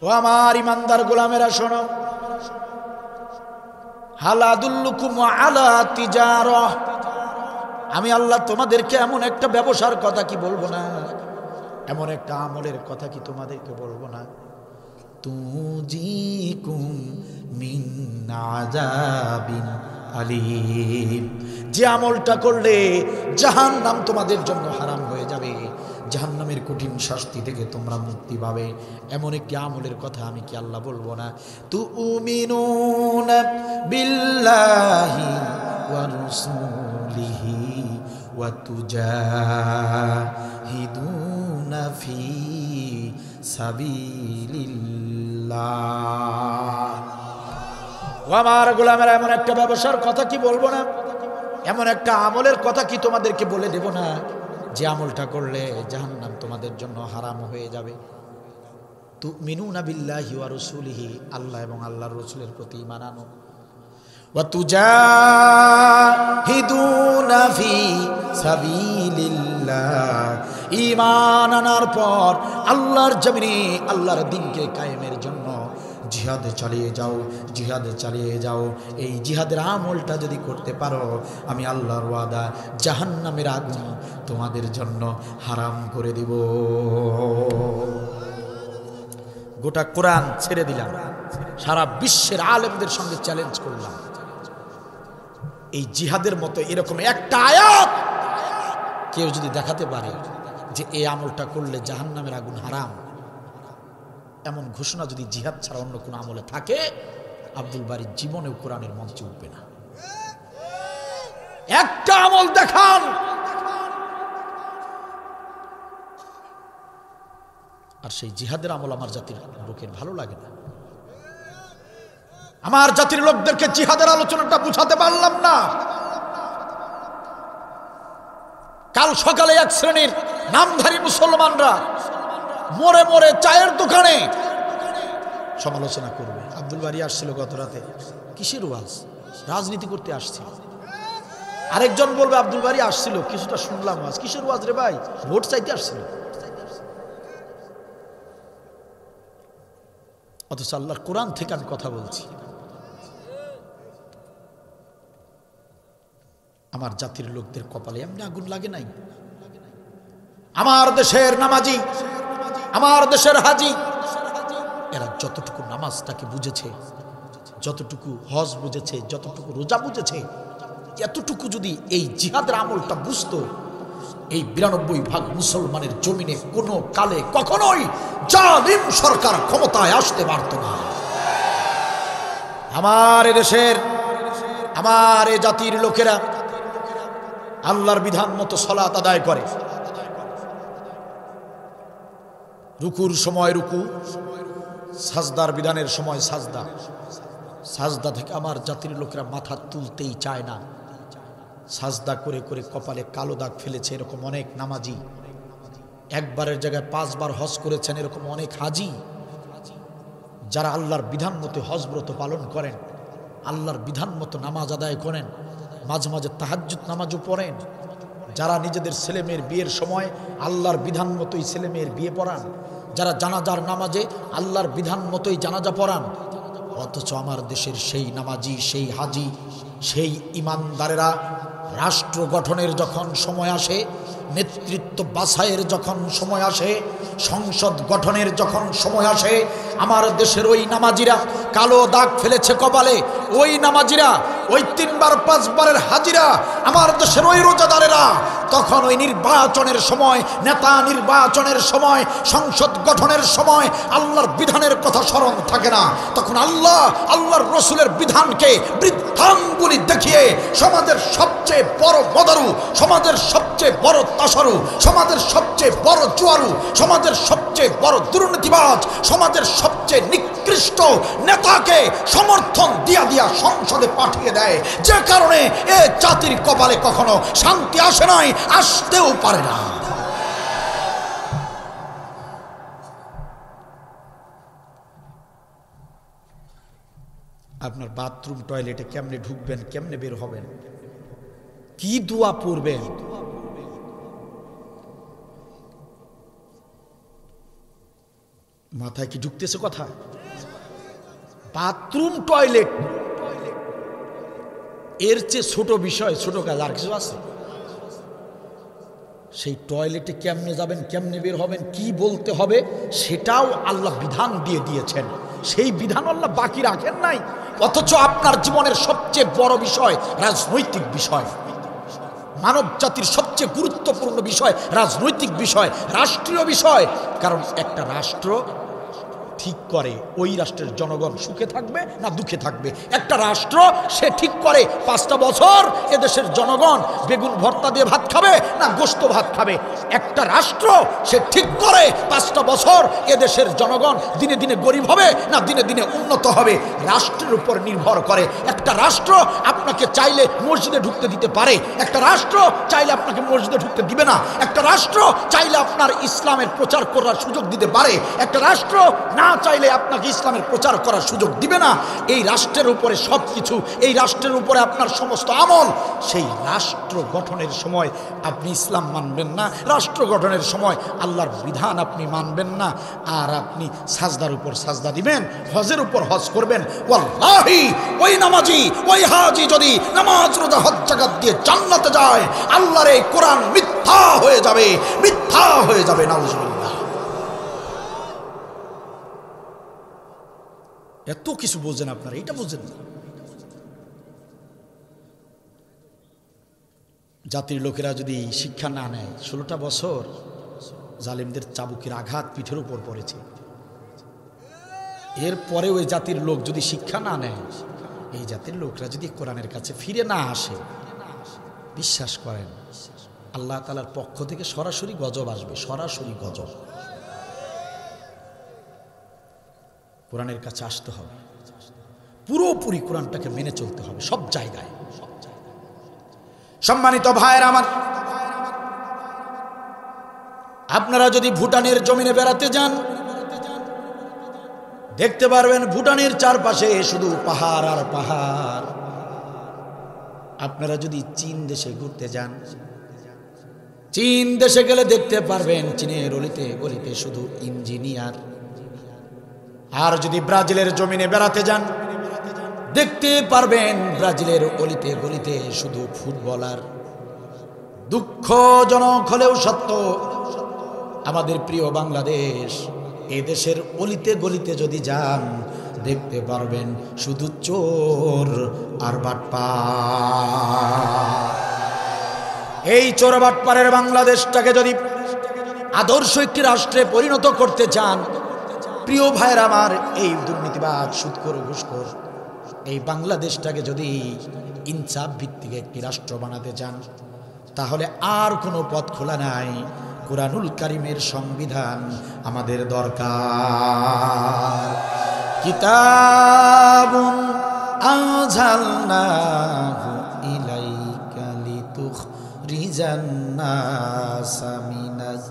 ও আমার ইমানদার গোলামেরা শোনো, হাল আদুল্লুকুম আলা তিজারাহ, আমি আল্লাহ তোমাদেরকে এমন একটা ব্যবসার কথা কি বলবো না, এমন একটা আমলের কথা কি তোমাদেরকে বলবো না, তুজিকুম মিন আযাবিন আলীম, যে আমলটা করলে জাহান্নাম তোমাদের জন্য হারাম হয়ে যাবে, জাহান্নামের কঠিন শাস্তি থেকে তোমরা মুক্তি পাবে, এমন একটি আমলের কথা আমি কি আল্লাহ বলবো না? তুমিনুনা বিল্লাহি ওয়া রাসূলিহি ওয়া তুজাহিদুনা ফি সাবিলিল্লাহ। ও আমার গোলামেরা, এমন একটা ব্যবসার কথা কি বলবো না, এমন একটা আমলের কথা কি তোমাদেরকে বলে দেব না, যে আমলটা করলে জাহান্নাম তোমাদের জন্য হারাম হয়ে যাবে? তুমিনুনা বিল্লাহি ওয়া রাসূলিহি, আল্লাহ এবং আল্লাহর রাসূলের প্রতি ঈমান আনো, ওয়া তুজাহিদুনা ফি সাবিলিল্লাহ, ঈমান আনার পর আল্লাহর জমিনে আল্লাহর দ্বীনকে কায়েমের জন্য জিহাদে চালিয়ে যাও, জিহাদে চালিয়ে যাও। এই জিহাদের আমলটা যদি করতে পারো, আমি আল্লাহর ওয়াদা জাহান্নামের আগুন তোমাদের জন্য হারাম করে দিব। গোটা কোরআন ছেড়ে দিলাম, সারা বিশ্বের আলেমদের সঙ্গে চ্যালেঞ্জ করলাম, এই জিহাদের মতো এরকম একটা আয়াত কেউ যদি দেখাতে পারে যে এই আমলটা করলে জাহান্নামের আগুন হারাম, এমন ঘোষণা যদি জিহাদ ছাড়া অন্য কোনো আমলে থাকে, আব্দুল বারীর জীবনেও কোরআনের মঞ্চে উঠবে না। একটা আমল দেখান, আর সেই জিহাদের আমল আমার জাতির লোকের ভালো লাগে না। আমার জাতির লোকদেরকে জিহাদের আলোচনাটা বুঝাতে পারলাম না। কাল সকালে এক শ্রেণীর নামধারী মুসলমানরা মোড়ে মোড়ে চায়ের দোকানে সমালোচনা করবে। আব্দুল বারী আসছিল গত রাতে, কিসের ওয়াজ? রাজনীতি করতে আসছিল। আরেকজন বলবে আব্দুল বারী আসছিল, কিছুটা শুনলাম ওয়াজ, কিসের ওয়াজ রে ভাই? ভোট চাইতে আসছিল। অথচ আল্লাহর কোরআন থেকে আমি কথা বলছি। আমার জাতির লোকদের কপালে এমনি আগুন লাগে নাই? আমার দেশের নামাজি, আমার দেশের হাজি, এরা যতটুকু নামাজটাকে বুঝেছে, যতটুকু হজ বুঝেছে, যতটুকু রোজা বুঝেছে, এতটুকু যদি এই জিহাদের আমলটা বুঝতো, এই 92% মুসলমানের জমিনে কোনো কালে কখনোই জালিম সরকার ক্ষমতায় আসতে পারত না। আমার দেশের, আমার এ জাতির লোকেরা আল্লাহর বিধান মতো সালাত আদায় করে, রুকুর সময় রুকু, সাজদার বিধানের সময় সাজদা, সাজদা থেকে আমার জাতির লোকেরা মাথা তুলতেই চায় না। সাজদা করে করে কপালে কালো দাগ ফেলেছে এরকম অনেক নামাজি, একবারের জায়গায় 5 বার হজ করেছেন এরকম অনেক হাজি, যারা আল্লাহর বিধান মতো হজব্রত পালন করেন, আল্লাহর বিধান মতো নামাজ আদায় করেন, মাঝে মাঝে তাহাজ্জুদ নামাজও পড়েন, যারা নিজেদের ছেলেমেয়ের বিয়ের সময় আল্লাহর বিধান মতোই ছেলেমেয়ের বিয়ে পড়ান, যারা জানাজার নামাজে আল্লাহর বিধান মতোই জানাজা পড়ান। অথচ আমার দেশের সেই নামাজি, সেই হাজি, সেই ইমানদারেরা রাষ্ট্র গঠনের যখন সময় আসে, নেতৃত্ব বাছাইয়ের যখন সময় আসে, সংসদ গঠনের যখন সময় আসে, আমার দেশের ওই নামাজিরা কালো দাগ ফেলেছে কপালে, ওই নামাজিরা, ওই 3 বার 5 বারের হাজিরা, আমার দেশের ওই রোজাদারেরা তখন ওই নির্বাচনের সময়, নেতা নির্বাচনের সময়, সংসদ গঠনের সময় আল্লাহর বিধানের কথা স্মরণ থাকে না। তখন আল্লাহ, আল্লাহর রসুলের বিধানকে বৃদ্ধাঙ্গুলি দেখিয়ে সমাজের সবচেয়ে বড় মদারু, সমাজের সবচেয়ে বড় তাসারু, সমাজের সবচেয়ে বড় জুয়ারু, সমাজের সবচেয়ে বড় দুর্নীতিবাজ, সমাজের সবচেয়ে নিকৃষ্ট নেতাকে সমর্থন দিয়া দিয়া সংসদে পাঠিয়ে দেয়, যে কারণে এ জাতির কপালে কখনো শান্তি আসে নাই, আসতেও পারে না। আপনার বাথরুম টয়লেটে কেমনে ঢুকবেন, কেমনে বের হবেন, কি দোয়া পড়বেন, মাথায় কি ঢুকতেছে কথা? বাথরুম টয়লেট এর চেয়ে ছোট বিষয়, ছোট কাজ আর কিছু আছে? সেই টয়লেটে কেমনে যাবেন, কেমনে বের হবেন, কি বলতে হবে, সেটাও আল্লাহ বিধান দিয়ে দিয়েছেন। সেই বিধান আল্লাহ বাকি রাখেন নাই। অথচ আপনার জীবনের সবচেয়ে বড় বিষয় রাজনৈতিক বিষয়, মানব জাতির সবচেয়ে গুরুত্বপূর্ণ বিষয় রাজনৈতিক বিষয়, রাষ্ট্রীয় বিষয়। কারণ একটা রাষ্ট্র ঠিক করে ওই রাষ্ট্রের জনগণ সুখে থাকবে না দুঃখে থাকবে। একটা রাষ্ট্র সে ঠিক করে 5টা বছর এদেশের জনগণ বেগুন ভর্তা দিয়ে ভাত খাবে না গোস্ত ভাত খাবে। একটা রাষ্ট্র সে ঠিক করে 5টা বছর এদেশের জনগণ দিনে দিনে গরিব হবে না দিনে দিনে উন্নত হবে। রাষ্ট্রের উপর নির্ভর করে। একটা রাষ্ট্র আপনাকে চাইলে মসজিদে ঢুকতে দিতে পারে, একটা রাষ্ট্র চাইলে আপনাকে মসজিদে ঢুকতে দিবে না, একটা রাষ্ট্র চাইলে আপনার ইসলামের প্রচার করার সুযোগ দিতে পারে, একটা রাষ্ট্র না চাইলে আপনাকে ইসলামের প্রচার করার সুযোগ দিবে না। এই রাষ্ট্রের উপরে সব কিছু, এই রাষ্ট্রের উপরে আপনার সমস্ত আমল। সেই রাষ্ট্র গঠনের সময় আপনি ইসলাম মানবেন না, রাষ্ট্র গঠনের সময় আল্লাহর বিধান আপনি মানবেন না, আর আপনি সাজদার উপর সাজদা দিবেন, হজের উপর হজ করবেন। ওয়াল্লাহি ওই নামাজি ওই হাজি যদি নামাজ রোজা হজ জাকাত দিয়ে জান্নাতে যায়, আল্লাহর এই কোরআন মিথ্যা হয়ে যাবে, মিথ্যা হয়ে যাবে। নাউজুবিল্লাহ। এত কিছু বোঝেন আপনারা, এটা বোঝেন না। জাতির লোকেরা যদি শিক্ষা না নেয়, 16টা বছর জালিমদের চাবুকের আঘাত পিঠের উপর পড়েছে, এরপরে ওই জাতির লোক যদি শিক্ষা না নেয়, এই জাতির লোকরা যদি কোরআনের কাছে ফিরে না আসে, বিশ্বাস করেন আল্লাহ তাআলার পক্ষ থেকে সরাসরি গজব আসবে, সরাসরি গজব। কোরআনের কাছে আসতে হবে, পুরোপুরি কোরআনটাকে মেনে চলতে হবে সব জায়গায়। সম্মানিত ভাইয়েরা আমার, আপনারা যদি ভুটানের জমিনে বেড়াতে যান, দেখতে পারবেন ভুটানের চারপাশে শুধু পাহাড় আর পাহাড়। আপনারা যদি চীন দেশে ঘুরতে যান, চীন দেশে গেলে দেখতে পারবেন চীনের অলিতে গলিতে শুধু ইঞ্জিনিয়ার। আর যদি ব্রাজিলের জমিনে বেড়াতে যান, দেখতে পারবেন ব্রাজিলের অলিতে গলিতে শুধু ফুটবলার। দুঃখজনক হলেও সত্য, আমাদের প্রিয় বাংলাদেশ, এ দেশের অলিতে গলিতে যদি যান, দেখতে পারবেন শুধু চোর আর বাটপার। এই চোর বাটপারের বাংলাদেশটাকে যদি আদর্শ একটি রাষ্ট্রে পরিণত করতে চান, প্রিয় ভাইয়ের আমার, এই দুর্নীতিবাদ সুদখোর ঘুষখোর এই বাংলাদেশটাকে যদি ইনসাফ ভিত্তিক একটি রাষ্ট্র বানাতে চান, তাহলে আর কোনো পথ খোলা নাই। কুরআনুল কারীমের সংবিধান আমাদের দরকার। কিতাবুন আনজালনাহু ইলাইকা লিতুখরিজান নাসা মিনাজ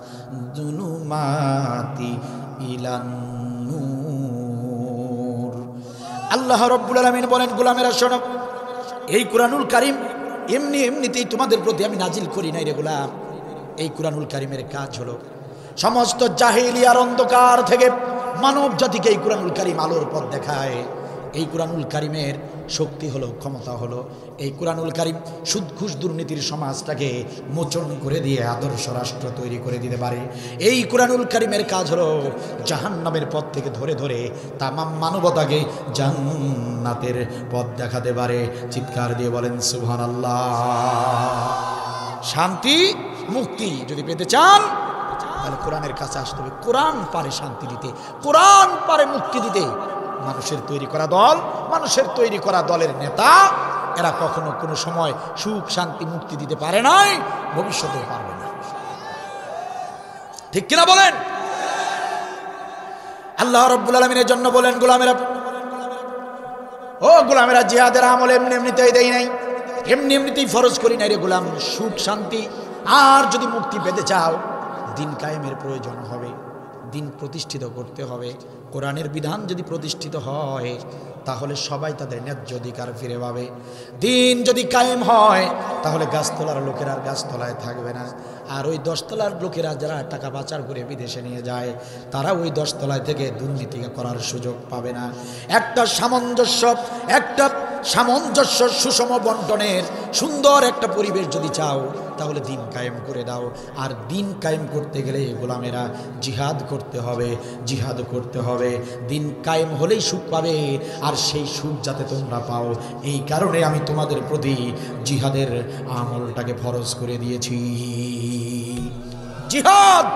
যুলুমাতি ইলান নূর। আল্লাহ রাব্বুল আলামিন বলেন, গোলামেরা শোনো, এই কুরআনুল কারীম এমনিতেই তোমাদের প্রতি আমি নাজিল করি নাই রে গোলাম। এই কুরআনুল কারীমের কাজ হলো সমস্ত জাহেলিয়ার অন্ধকার থেকে মানব জাতিকে এই কুরআনুল কারীম আলোর পথ দেখায়। এই কুরআনুল কারীমের শক্তি হলো, ক্ষমতা হলো, এই কুরআনুল কারীম সুদ ঘুষ দুর্নীতির সমাজটাকে মোচন করে দিয়ে আদর্শ রাষ্ট্র তৈরি করে দিতে পারে। এই কুরআনুল কারীমের কাজ হলো জাহান্নামের পথ থেকে ধরে ধরে তামাম মানবতাকে জান্নাতের পথ দেখাতে পারে। চিৎকার দিয়ে বলেন সুবহানাল্লাহ। শান্তি মুক্তি যদি পেতে চান, তাহলে কোরআনের কাছে আসতে হবে। কোরআন পারে শান্তি দিতে, কোরআন পারে মুক্তি দিতে। মানুষের তৈরি করা দল, মানুষের তৈরি করা দলের নেতা, এরা কখনো কোনো সময় সুখ শান্তি মুক্তি দিতে পারে নাই, ভবিষ্যতেও পারবে না। ঠিক কিনা বলেন? আল্লাহ রাব্বুল আলামিনের জন্য বলেন, গোলামেরা, ও গোলামেরা, জিহাদের আমল এমনি এমনিতেই দেই নাই, এমনি এমনিতেই ফরজ করি নাই রে গোলাম। সুখ শান্তি আর যদি মুক্তি পেতে চাও, দিন কায়েমের প্রয়োজন হবে, দিন প্রতিষ্ঠিত করতে হবে। কোরআনের বিধান যদি প্রতিষ্ঠিত হয়, তাহলে সবাই তাদের ন্যায্য অধিকার ফিরে পাবে। দিন যদি কায়েম হয় তাহলে গাছতলার লোকেরা আর গাছতলায় থাকবে না, আর ওই 10 তলার লোকেরা যারা টাকা পাচার করে বিদেশে নিয়ে যায় তারা ওই 10 তলায় থেকে দুর্নীতি করার সুযোগ পাবে না। একটা সামঞ্জস্য সুষম বন্টনের সুন্দর একটা পরিবেশ যদি চাও তাহলে দিন কায়েম করে দাও। আর দিন কায়েম করতে গেলে গোলামেরা জিহাদ করতে হবে। দিন কায়েম হলেই সুখ পাবে, আর সেই সুখ যাতে তোমরা পাও এই কারণে আমি তোমাদের প্রতি জিহাদের আমলটাকে ফরজ করে দিয়েছি। জিহাদ।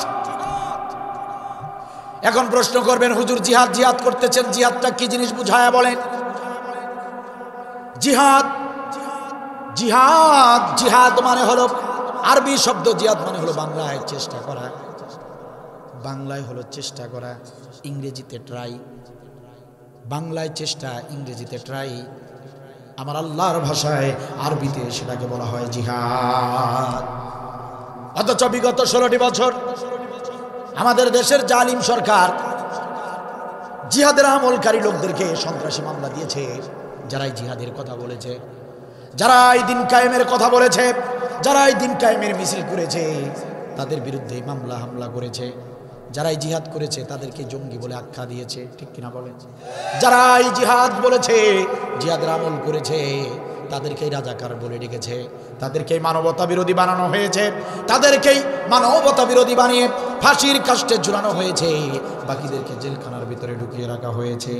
এখন প্রশ্ন করবেন, হুজুর জিহাদ করতেছেন, জিহাদটা কি জিনিস বুঝায়া বলেন। জিহাদ মানে হলো আরবি শব্দ, জিহাদ মানে হলো বাংলায় চেষ্টা করা, ইংরেজিতে ট্রাই। বাংলায় চেষ্টা, ইংরেজিতে ট্রাই, আমার আল্লাহর ভাষায় আরবিতে সেটাকে বলা হয় জিহাদ। অথচ বিগত 16টি বছর আমাদের দেশের জালিম সরকার জিহাদের আমলকারী লোকদেরকে সন্ত্রাসী মামলা দিয়েছে। যারাই জিহাদের কথা বলেছে, যারাই দিন কায়েমের কথা বলেছে, যারাই দিন কায়েমের মিছিল করেছে তাদের বিরুদ্ধে মামলা হামলা করেছে। যারাই জিহাদ করেছে তাদেরকে জঙ্গি বলে আখ্যা দিয়েছে, ঠিক কিনা বলেন। যারাই জিহাদ বলেছে, জিহাদের আমল করেছে তাদেরকেই রাজাকার বলে ডেকেছে, তাদেরকেই মানবতা বিরোধী বানানো হয়েছে, তাদেরকেই মানবতা বিরোধী বানিয়ে ফাঁসির কাস্টে ঝুলানো হয়েছে, বাকিদেরকে জেলখানার ভিতরে ঢুকিয়ে রাখা হয়েছে।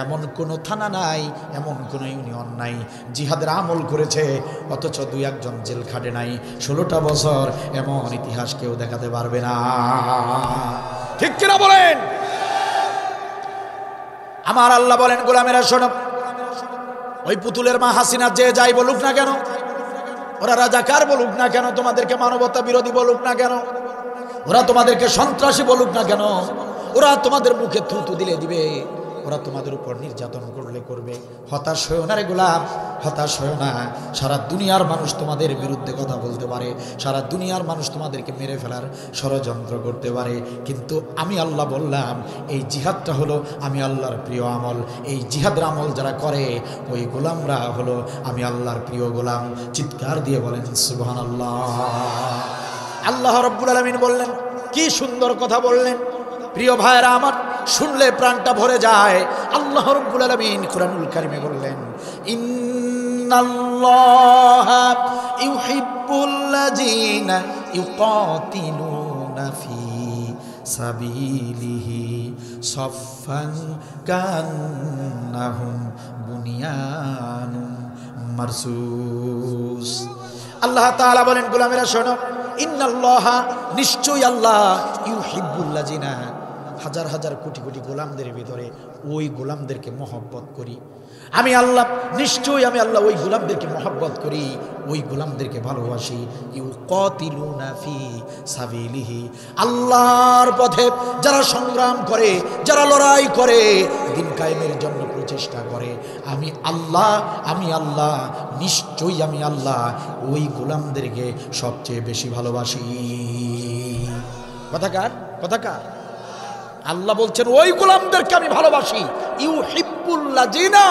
এমন কোনো থানা নাই, এমন কোনো ইউনিয়ন নাই জিহাদের আমল করেছে অথচ 2-1 জেল খাটে নাই। 16টা বছর এমন ইতিহাস কেউ দেখাতে পারবে না, ঠিক কিনা বলেন। আমার আল্লাহ বলেন, গোলামেরা শোনো, ওই পুতুলের মা হাসিনা যে যাই বলুক না কেন, ওরা রাজাকার বলুক না কেন, তোমাদেরকে মানবতা বিরোধী বলুক না কেন, ওরা তোমাদেরকে সন্ত্রাসী বলুক না কেন, ওরা তোমাদের মুখে থুতু দিলে দিবে, ওরা তোমাদের উপর নির্যাতন করলে করবে। হতাশ হয়েও না রে গোলাম, হতাশ হয়েও না। সারা দুনিয়ার মানুষ তোমাদের বিরুদ্ধে কথা বলতে পারে, সারা দুনিয়ার মানুষ তোমাদেরকে মেরে ফেলার ষড়যন্ত্র করতে পারে, কিন্তু আমি আল্লাহ বললাম এই জিহাদটা হলো আমি আল্লাহর প্রিয় আমল। এই জিহাদের আমল যারা করে ওই গোলামরা হলো আমি আল্লাহর প্রিয় গোলাম। চিৎকার দিয়ে বলেন সুবহানাল্লাহ। আল্লাহ রাব্বুল আলামিন বললেন, কি সুন্দর কথা বললেন। প্রিয় ভাইরা আমার, শুনলে প্রাণটা ভরে যায়। আল্লাহ রাব্বুল আলামিন কুরআনুল কারীমে বললেন, ইন্নাল্লাহা ইউহিব্বুল লাযিনা ইউকাতিলুনা ফি সাবিলিহি সাফফান কান্নাহুম বুনিয়ানুম মারসুস। আল্লাহ তাআলা বলেন, গোলামেরা শোনো, ইন্নাল্লাহা, নিশ্চয়ই আল্লাহ, ইউহিব্বুল লাযিনা, হাজার হাজার কোটি কোটি গোলামদের ভিতরে ওই গোলামদেরকে মহব্বত করি আমি আল্লাহ। নিশ্চয়ই আমি আল্লাহ ওই গোলামদেরকে মহব্বত করি, ওই গোলামদেরকে ভালোবাসি। ইউকাতিলুনা ফি সাবিলিহি, আল্লাহর পথে যারা সংগ্রাম করে, যারা লড়াই করে, দিন কায়েমের জন্য প্রচেষ্টা করে, আমি আল্লাহ নিশ্চয়ই আমি আল্লাহ ওই গোলামদেরকে সবচেয়ে বেশি ভালোবাসি। কথাকার আল্লাহ বলছেন ওই গোলামদেরকে আমি ভালোবাসি। ইউহিব্বুল লাযিনা,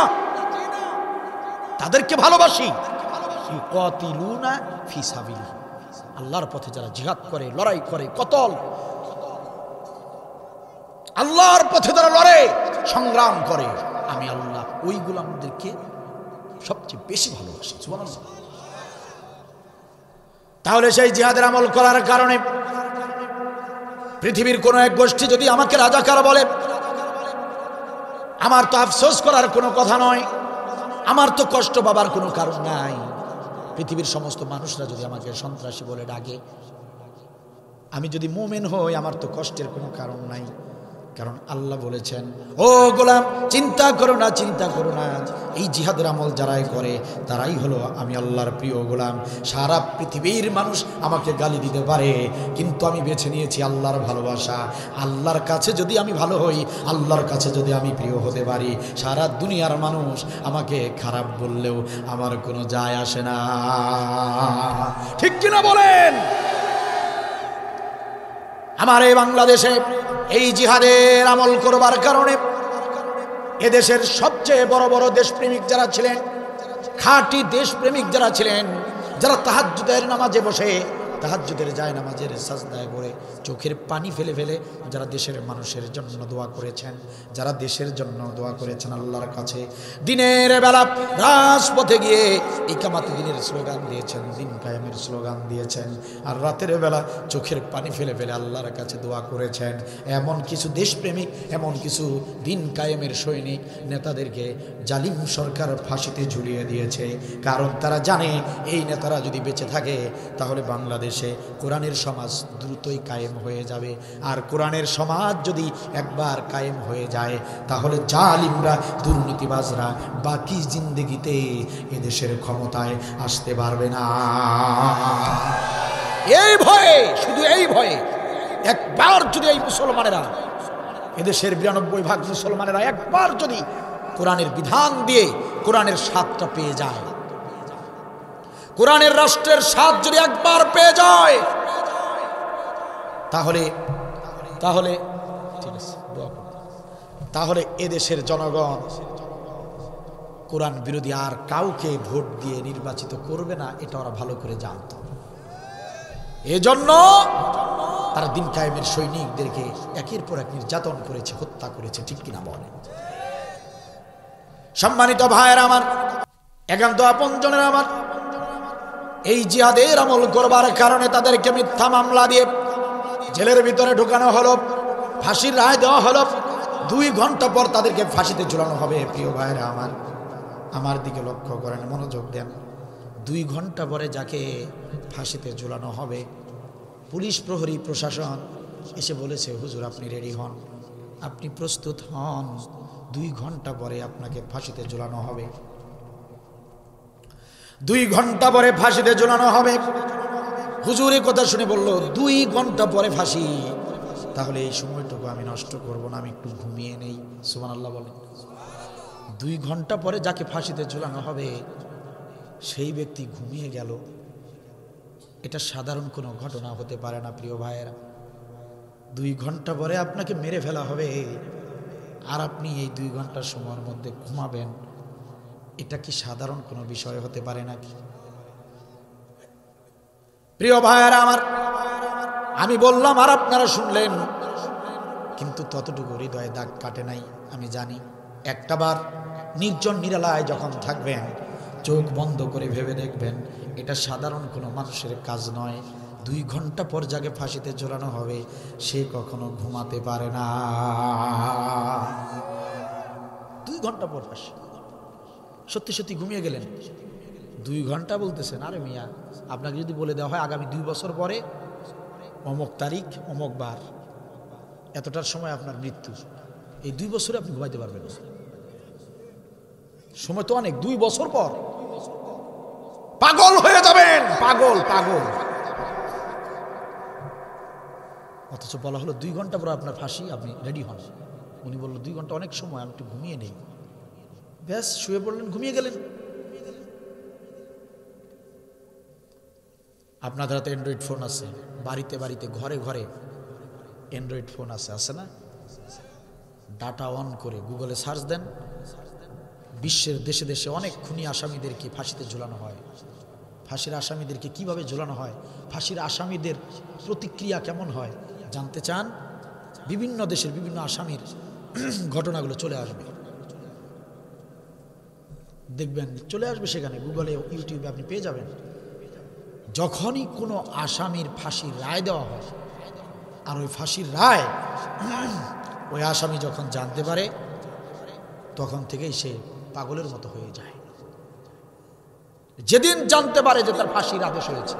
তাদেরকে ভালোবাসি। ইউকাতিলুনা ফি সাবিলিহি, আল্লাহর পথে যারা জিহাদ করে, লড়াই করে, কতল, আল্লাহর পথে যারা লড়ে, সংগ্রাম করে, আমি আল্লাহ ওই গোলামদেরকে সবচেয়ে বেশি ভালোবাসি। সুবহানাল্লাহ। তাহলে সেই জিহাদের আমল করার কারণে পৃথিবীর কোন এক গোষ্ঠী যদি আমাকে রাজাকার বলে, আমার তো আফসোস করার কোনো কথা নয়, আমার তো কষ্ট পাবার কোনো কারণ নাই। পৃথিবীর সমস্ত মানুষরা যদি আমাকে সন্ত্রাসী বলে ডাকে, আমি যদি মুমিন হই, আমার তো কষ্টের কোনো কারণ নাই। কারণ আল্লাহ বলেছেন, ও গোলাম, চিন্তা করো না, এই জিহাদের আমল যারাই করে তারাই হলো আমি আল্লাহর প্রিয় গোলাম। সারা পৃথিবীর মানুষ আমাকে গালি দিতে পারে, কিন্তু আমি বেছে নিয়েছি আল্লাহর ভালোবাসা। আল্লাহর কাছে যদি আমি ভালো হই, আল্লাহর কাছে যদি আমি প্রিয় হতে পারি, সারা দুনিয়ার মানুষ আমাকে খারাপ বললেও আমার কোনো যায় আসে না, ঠিক কিনা বলেন। আমার এই বাংলাদেশে এই জিহাদের আমল করবার কারণে এদেশের সবচেয়ে বড় বড় দেশপ্রেমিক যারা ছিলেন, খাঁটি দেশপ্রেমিক যারা ছিলেন, যারা তাহাজ্জুদের নামাজে বসে, তাহাজ্জুদের যায় নামাজের সাজদায় পড়ে চোখের পানি ফেলে ফেলে যারা দেশের মানুষের জন্য দোয়া করেছেন, যারা দেশের জন্য দোয়া করেছেন আল্লাহর কাছে, দিনের বেলা রাজপথে গিয়ে ইকামাতে দিনের স্লোগান দিয়েছেন, দিন কায়েমের স্লোগান দিয়েছেন, আর রাতের বেলা চোখের পানি ফেলে ফেলে আল্লাহর কাছে দোয়া করেছেন, এমন কিছু দেশপ্রেমিক, এমন কিছু দিন কায়েমের সৈনিক নেতাদেরকে জালিম সরকার ফাঁসিতে ঝুলিয়ে দিয়েছে। কারণ তারা জানে এই নেতারা যদি বেঁচে থাকে তাহলে বাংলাদেশে কোরআনের সমাজ দ্রুতই কায়েম হয়ে যাবে। আর কোরআনের সমাজ যদি একবার কায়েম হয়ে যায় তাহলে জালিমরা, দুর্নীতিবাজরা বাকি জিন্দেগিতে এদেশের ক্ষমতায় আসতে পারবে না। এই ভয়ে, শুধু এই ভয়ে, একবার যদি এই মুসলমানেরা, এদেশের 92% মুসলমানেরা একবার যদি কোরআনের বিধান দিয়ে কোরআনের স্বাদটা পেয়ে যায়, কোরআনের রাষ্ট্রের স্বাদ যদি একবার পেয়ে যায়, তাহলে তাহলে ঠিক আছে, তাহলে এদেশের জনগণ কোরআন বিরোধী আর কাউকে ভোট দিয়ে নির্বাচিত করবে না, এটা ওরা ভালো করে জানত। এজন্য তারা দিন কায়েমের সৈনিকদেরকে একের পর এক নির্যাতন করেছে, হত্যা করেছে, ঠিক কিনা বলেন? সম্মানিত ভাইয়েরা আমার, একান্ত আপনজনের আমার, এই জিহাদের আমল করবার কারণে তাদেরকে মিথ্যা মামলা দিয়ে জেলের ভিতরে ঢুকানো হলো, ফাঁসির রায় দেওয়া হলো। 2 ঘন্টা পর তাদেরকে ফাঁসিতে ঝুলানো হবে। প্রিয় ভাইরা আমার, আমার দিকে লক্ষ্য করেন, মনোযোগ দেন। 2 ঘন্টা পরে যাকে ফাঁসিতে ঝুলানো হবে, পুলিশ প্রহরী প্রশাসন এসে বলেছে, হুজুর আপনি রেডি হন, আপনি প্রস্তুত হন, 2 ঘন্টা পরে আপনাকে ফাঁসিতে ঝুলানো হবে। 2 ঘন্টা পরে ফাঁসিতে ঝুলানো হবে। হুজুর এই কথা শুনে বলল, 2 ঘন্টা পরে ফাঁসি, তাহলে এই সময়টুকু আমি নষ্ট করব না, আমি একটু ঘুমিয়ে নেই। সুবহানাল্লাহ বলেন। 2 ঘন্টা পরে যাকে ফাঁসিতে ঝুলানো হবে সেই ব্যক্তি ঘুমিয়ে গেল। এটা সাধারণ কোনো ঘটনা হতে পারে না প্রিয় ভাইয়েরা। 2 ঘন্টা পরে আপনাকে মেরে ফেলা হবে আর আপনি এই 2 ঘন্টার সময়ের মধ্যে ঘুমাবেন, এটা কি সাধারণ কোনো বিষয় হতে পারে নাকি? প্রিয় ভাইয়েরা আমার, আমি বললাম আর আপনারা শুনলেন, কিন্তু ততটুকু হৃদয়ে দাগ কাটে নাই। আমি জানি একটাবার নির্জন নিরালায় যখন থাকবেন, চোখ বন্ধ করে ভেবে দেখবেন এটা সাধারণ কোনো মানুষের কাজ নয়। 2 ঘন্টা পর যাকে ফাঁসিতে ঝোলানো হবে সে কখনো ঘুমাতে পারে না। 2 ঘন্টা পর ফাঁসি, সত্যি সত্যি ঘুমিয়ে গেলেন। 2 ঘন্টা বলতেছেন, আরে মিয়া, আপনাকে যদি বলে দেওয়া হয় আগামী 2 বছর পরে অমুক তারিখ অমুক বার এতটার সময় আপনার মৃত্যু, এই 2 বছরে আপনি ঘুমাইতে পারবেন না। সময় তো অনেক, 2 বছর পর পাগল হয়ে যাবেন, পাগল পাগল। অথচ বলা হলো 2 ঘন্টা পর আপনার ফাঁসি, আপনি রেডি হন। উনি বলল 2 ঘন্টা অনেক সময়, আমি একটু ঘুমিয়ে নেই। ব্যাস শুয়ে পড়লেন, ঘুমিয়ে গেলেন। আপনাদের হাতে অ্যান্ড্রয়েড ফোন আছে, বাড়িতে বাড়িতে ঘরে ঘরে অ্যান্ড্রয়েড ফোন আছে, আছে না? ডাটা অন করে গুগলে সার্চ দেন, বিশ্বের দেশে দেশে অনেক খুনি আসামিদেরকে ফাঁসিতে ঝুলানো হয়। ফাঁসির আসামিদেরকে কিভাবে ঝুলানো হয়, ফাঁসির আসামিদের প্রতিক্রিয়া কেমন হয় জানতে চান? বিভিন্ন দেশের বিভিন্ন আসামির ঘটনাগুলো চলে আসবে, দেখবেন চলে আসবে সেখানে, গুগলে ইউটিউবে আপনি পেয়ে যাবেন। যখনই কোনো আসামির ফাঁসির রায় দেওয়া হয় আর ওই ফাঁসির রায় ওই আসামি যখন জানতে পারে তখন থেকেই সে পাগলের মতো হয়ে যায়। যেদিন জানতে পারে যে তার ফাঁসির আদেশ হয়েছে,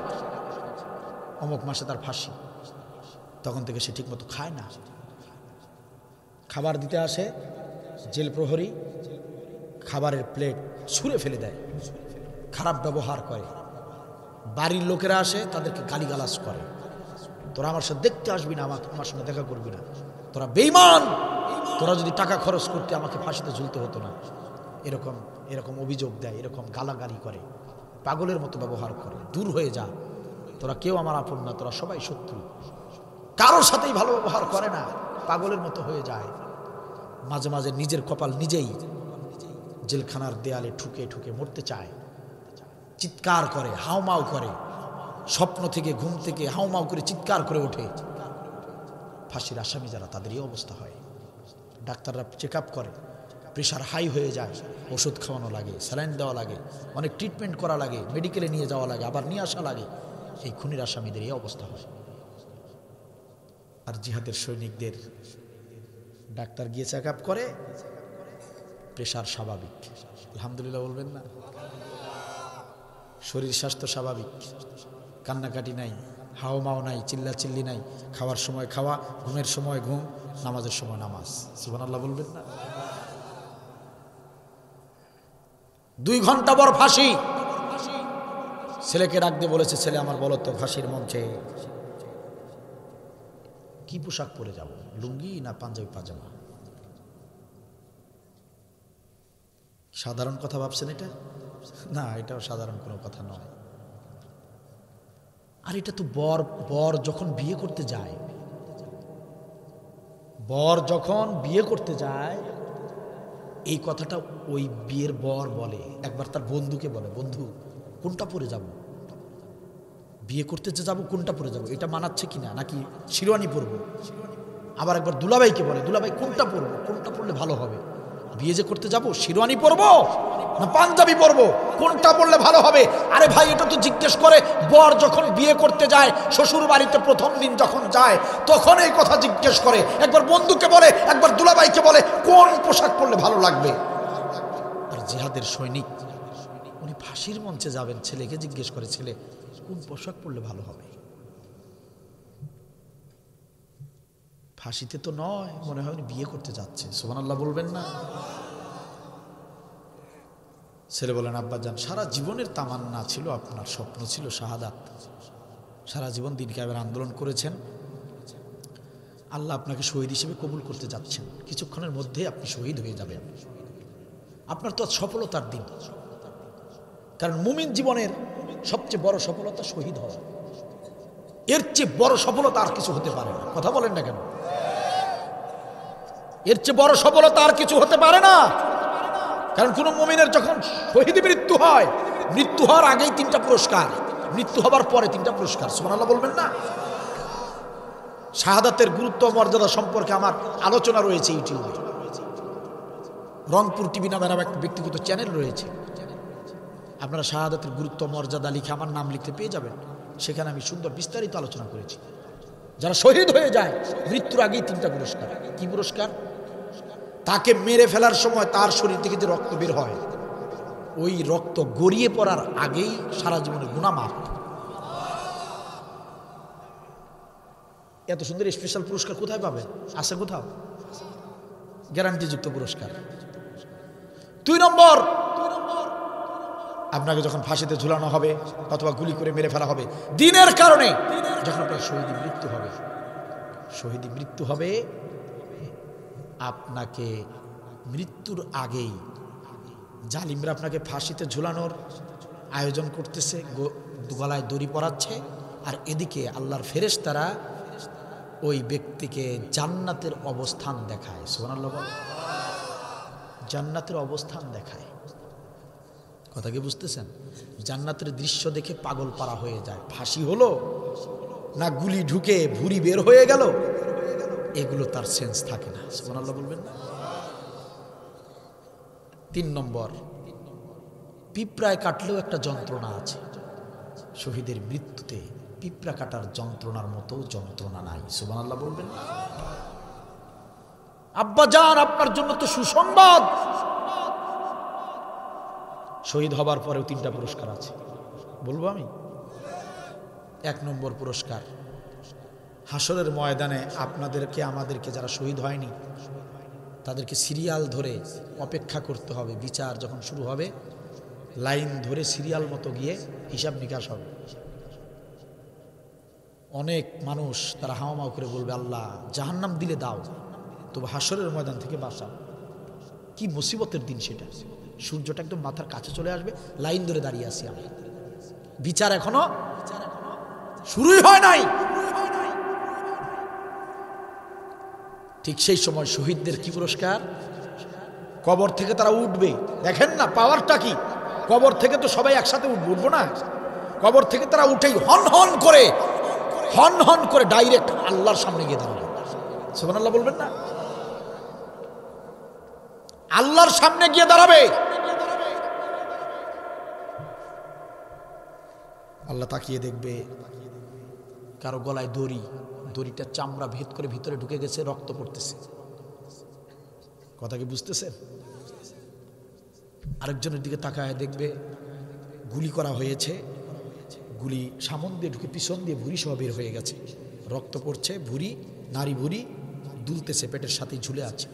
অমুক মাসে তার ফাঁসি, তখন থেকে সে ঠিকমতো খায় না। খাবার দিতে আসে জেল প্রহরী, খাবারের প্লেট ছুঁড়ে ফেলে দেয়, খারাপ ব্যবহার করে। বাড়ির লোকেরা আসে, তাদেরকে গালিগালাজ করে, তোরা আমার সাথে দেখতে আসবি না, আমার সঙ্গে দেখা করবি না, তোরা বেঈমান, তোরা যদি টাকা খরচ করতে আমাকে ফাঁসিতে ঝুলতে হতো না। এরকম এরকম অভিযোগ দেয়, এরকম গালাগালি করে, পাগলের মতো ব্যবহার করে। দূর হয়ে যা, তোরা কেউ আমার আপন না, তোরা সবাই শত্রু। কারোর সাথেই ভালো ব্যবহার করে না, পাগলের মতো হয়ে যায়। মাঝে মাঝে নিজের কপাল নিজেই জেলখানার দেয়ালে ঠুকে ঠুকে মরতে চায়, চিৎকার করে, হাউমাউ করে, স্বপ্ন থেকে ঘুম থেকে হাউমাউ করে চিৎকার করে ওঠে। ফাঁসির আসামি যারা তাদের এই অবস্থা হয়। ডাক্তাররা চেক আপ করে, প্রেশার হাই হয়ে যায়, ওষুধ খাওয়ানো লাগে, স্যালাইন দেওয়া লাগে, অনেক ট্রিটমেন্ট করা লাগে, মেডিকেলে নিয়ে যাওয়া লাগে, আবার নিয়ে আসা লাগে। এই খুনির আসামিদের এই অবস্থা হয়। আর জিহাদের সৈনিকদের ডাক্তার গিয়ে চেক আপ করে, প্রেশার স্বাভাবিক, আলহামদুলিল্লাহ বলবেন না? শরীর স্বাস্থ্য স্বাভাবিক, কান্নাকাটি নাই, হাওমাও নাই, চিল্লাচিল্লি নাই, খাওয়ার সময় খাওয়া, ঘুমের সময় ঘুম, নামাজের সময় নামাজ। সুবহানাল্লাহ বলবেন না? 2 ঘন্টা পর ফাঁসি। ছেলেকে ডাক দিয়ে বলেছে, ছেলে আমার বলো তো, ফাঁসির মঞ্চে কি পোশাক পরে যাব, লুঙ্গি না পাঞ্জাবি পাজামা? সাধারণ কথা ভাবছেন এটা? না, এটাও সাধারণ কোনো কথা নয়। আর এটা তো বর যখন বিয়ে করতে যায়, বর যখন বিয়ে করতে যায়, এই কথাটা ওই বিয়ের বর বলে, একবার তার বন্ধুকে বলে, বন্ধু কোনটা পরে যাব, বিয়ে করতে যে যাবো কোনটা পরে যাব, এটা মানাচ্ছে কিনা, নাকি শিরোয়ানি পরবো? আবার একবার দুলাভাইকে বলে, দুলাভাই কোনটা পরবো, কোনটা পরলে ভালো হবে, বিয়ে যে করতে যাব শিরোয়ানি পরবো না পাঞ্জাবি পরবো, কোনটা পরলে ভালো হবে? আরে ভাই, এটা তো জিজ্ঞেস করে বর যখন বিয়ে করতে যায়, শ্বশুর বাড়িতে প্রথম দিন যখন যায়, তখন এই কথা জিজ্ঞেস করে। একবার বন্ধুকে বলে, একবার দুলাভাইকে বলে, কোন পোশাক পরলে ভালো লাগবে? আর জিহাদের সৈনিক, উনি ফাঁসির মঞ্চে যাবেন, ছেলেকে জিজ্ঞেস করে, ছেলে কোন পোশাক পরলে ভালো হবে? ফাঁসিতে তো নয়, মনে হয় উনি বিয়ে করতে যাচ্ছে। সুবহানাল্লাহ বলবেন না? ছেলে বলেন, আব্বাজান সারা জীবনের তামান্না ছিল, আপনার স্বপ্ন ছিল শাহাদাত, সারা জীবন দিন কায়েমের আন্দোলন করেছেন, আল্লাহ আপনাকে শহীদ হিসেবে কবুল করতে যাচ্ছেন, কিছুক্ষণের মধ্যে আপনি শহীদ হয়ে যাবেন। আপনার তো সফলতার দিন, কারণ মুমিন জীবনের সবচেয়ে বড় সফলতা শহীদ হওয়া। এর চেয়ে বড় সফলতা আর কিছু হতে পারে না। কথা বলেন না কেন? এর চেয়ে বড় সফলতা আর কিছু হতে পারে না। কারণ কোন মুমিনের যখন শহীদ মৃত্যু হয়, মৃত্যু হওয়ার আগেই 3টা পুরস্কার, মৃত্যু হবার পরে 3টা পুরস্কার। সুবহানাল্লাহ বলবেন না? শাহাদাতের গুরুত্ব মর্যাদা সম্পর্কে আমার আলোচনা রয়েছে ইউটিউবে, রংপুর টিভি নামের একটা ব্যক্তিগত চ্যানেল রয়েছে, আপনারা শাহাদাতের গুরুত্ব মর্যাদা লিখে আমার নাম লিখতে পেয়ে যাবেন। সেখানে আমি সুন্দর বিস্তারিত আলোচনা করেছি। যারা শহীদ হয়ে যায় মৃত্যুর আগেই 3টা পুরস্কার। কি পুরস্কার? তাকে মেরে ফেলার সময় তার শরীর থেকে যে রক্ত বের হয়, ওই রক্ত গড়িয়ে পড়ার আগেই সারা জীবনের গুনাহ মাফ। এত সুন্দর স্পেশাল পুরস্কার কোথায় পাবেন? আছে কোথাও? গ্যারান্টিযুক্ত পুরস্কার। 2 নম্বর, আপনাকে যখন ফাঁসিতে ঝুলানো হবে অথবা গুলি করে মেরে ফেলা হবে দিনের কারণে, যখন আপনার শহীদ মৃত্যু হবে, শহীদ মৃত্যু হবে, আপনাকে মৃত্যুর আগেই জালিমরা আপনাকে ফাঁসিতে ঝুলানোর আয়োজন করতেছে, গলায় দড়ি পরাচ্ছে, আর এদিকে আল্লাহর ফেরেশতারা ওই ব্যক্তিকে জান্নাতের অবস্থান দেখায়। সুবহানাল্লাহ, জান্নাতের অবস্থান দেখায়। কথা কি বুঝতেছেন? জান্নাতের দৃশ্য দেখে পাগল পারা হয়ে যায়। ফাঁসি হলো না গুলি ঢুকে ভুঁড়ি বের হয়ে গেল, এগুলো তার সেন্স থাকে না। সুবহানাল্লাহ বলবেন না? 3 নম্বর, পিঁপড়ায় কাটলেও একটা যন্ত্রণা আছে। শহীদের মৃত্যুতে পিঁপড়া কাটার যন্ত্রণার মতো যন্ত্রণা নাই। সুবহানাল্লাহ বলবেন না? আব্বা জান, আপনার জন্য তো সুসংবাদ, শহীদ হবার পরেও 3টা পুরস্কার আছে। বলবো আমি? 1 নম্বর পুরস্কার, হাসরের ময়দানে আপনাদেরকে আমাদেরকে যারা শহীদ হয়নি তাদেরকে সিরিয়াল ধরে অপেক্ষা করতে হবে। বিচার যখন শুরু হবে, লাইন ধরে সিরিয়াল মতো গিয়ে হিসাব নিকাশ হবে। অনেক মানুষ তারা হাওমাও করে বলবে, আল্লাহ জাহান্নাম দিলে দাও, তবে হাসরের ময়দান থেকে বাঁচাও। কি মুসিবতের দিন সেটা! সূর্যটা একদম মাথার কাছে চলে আসবে, লাইন ধরে দাঁড়িয়ে আছি আমি, বিচার এখনো শুরুই হয় নাই। ঠিক সেই সময় শহীদদের কি পুরস্কার? কবর থেকে তারা উঠবে। দেখেন না পাওয়ারটা কি, কবর থেকে তো সবাই একসাথে উঠবো না, কবর থেকে তারা উঠেই হন হন করে ডাইরেক্ট আল্লাহর সামনে গিয়ে দাঁড়াবে। সুবহানাল্লাহ বলবেন না? আল্লাহর সামনে গিয়ে দাঁড়াবে। আল্লাহ তাকিয়ে দেখবে কারো গলায় দড়িটা চামড়া ভেদ করে ভিতরে ঢুকে গেছে, রক্ত পড়তেছে। কথা কি বুঝতেছেন? আরেকজনের দিকে তাকায় দেখবে গুলি করা হয়েছে, গুলি সামন দিয়ে ঢুকে পিছন দিয়ে ভুঁড়ি সহ বের হয়ে গেছে, রক্ত পড়ছে, ভুঁড়ি নারী ভুঁড়ি দুলতেছে, পেটের সাথে ঝুলে আছে,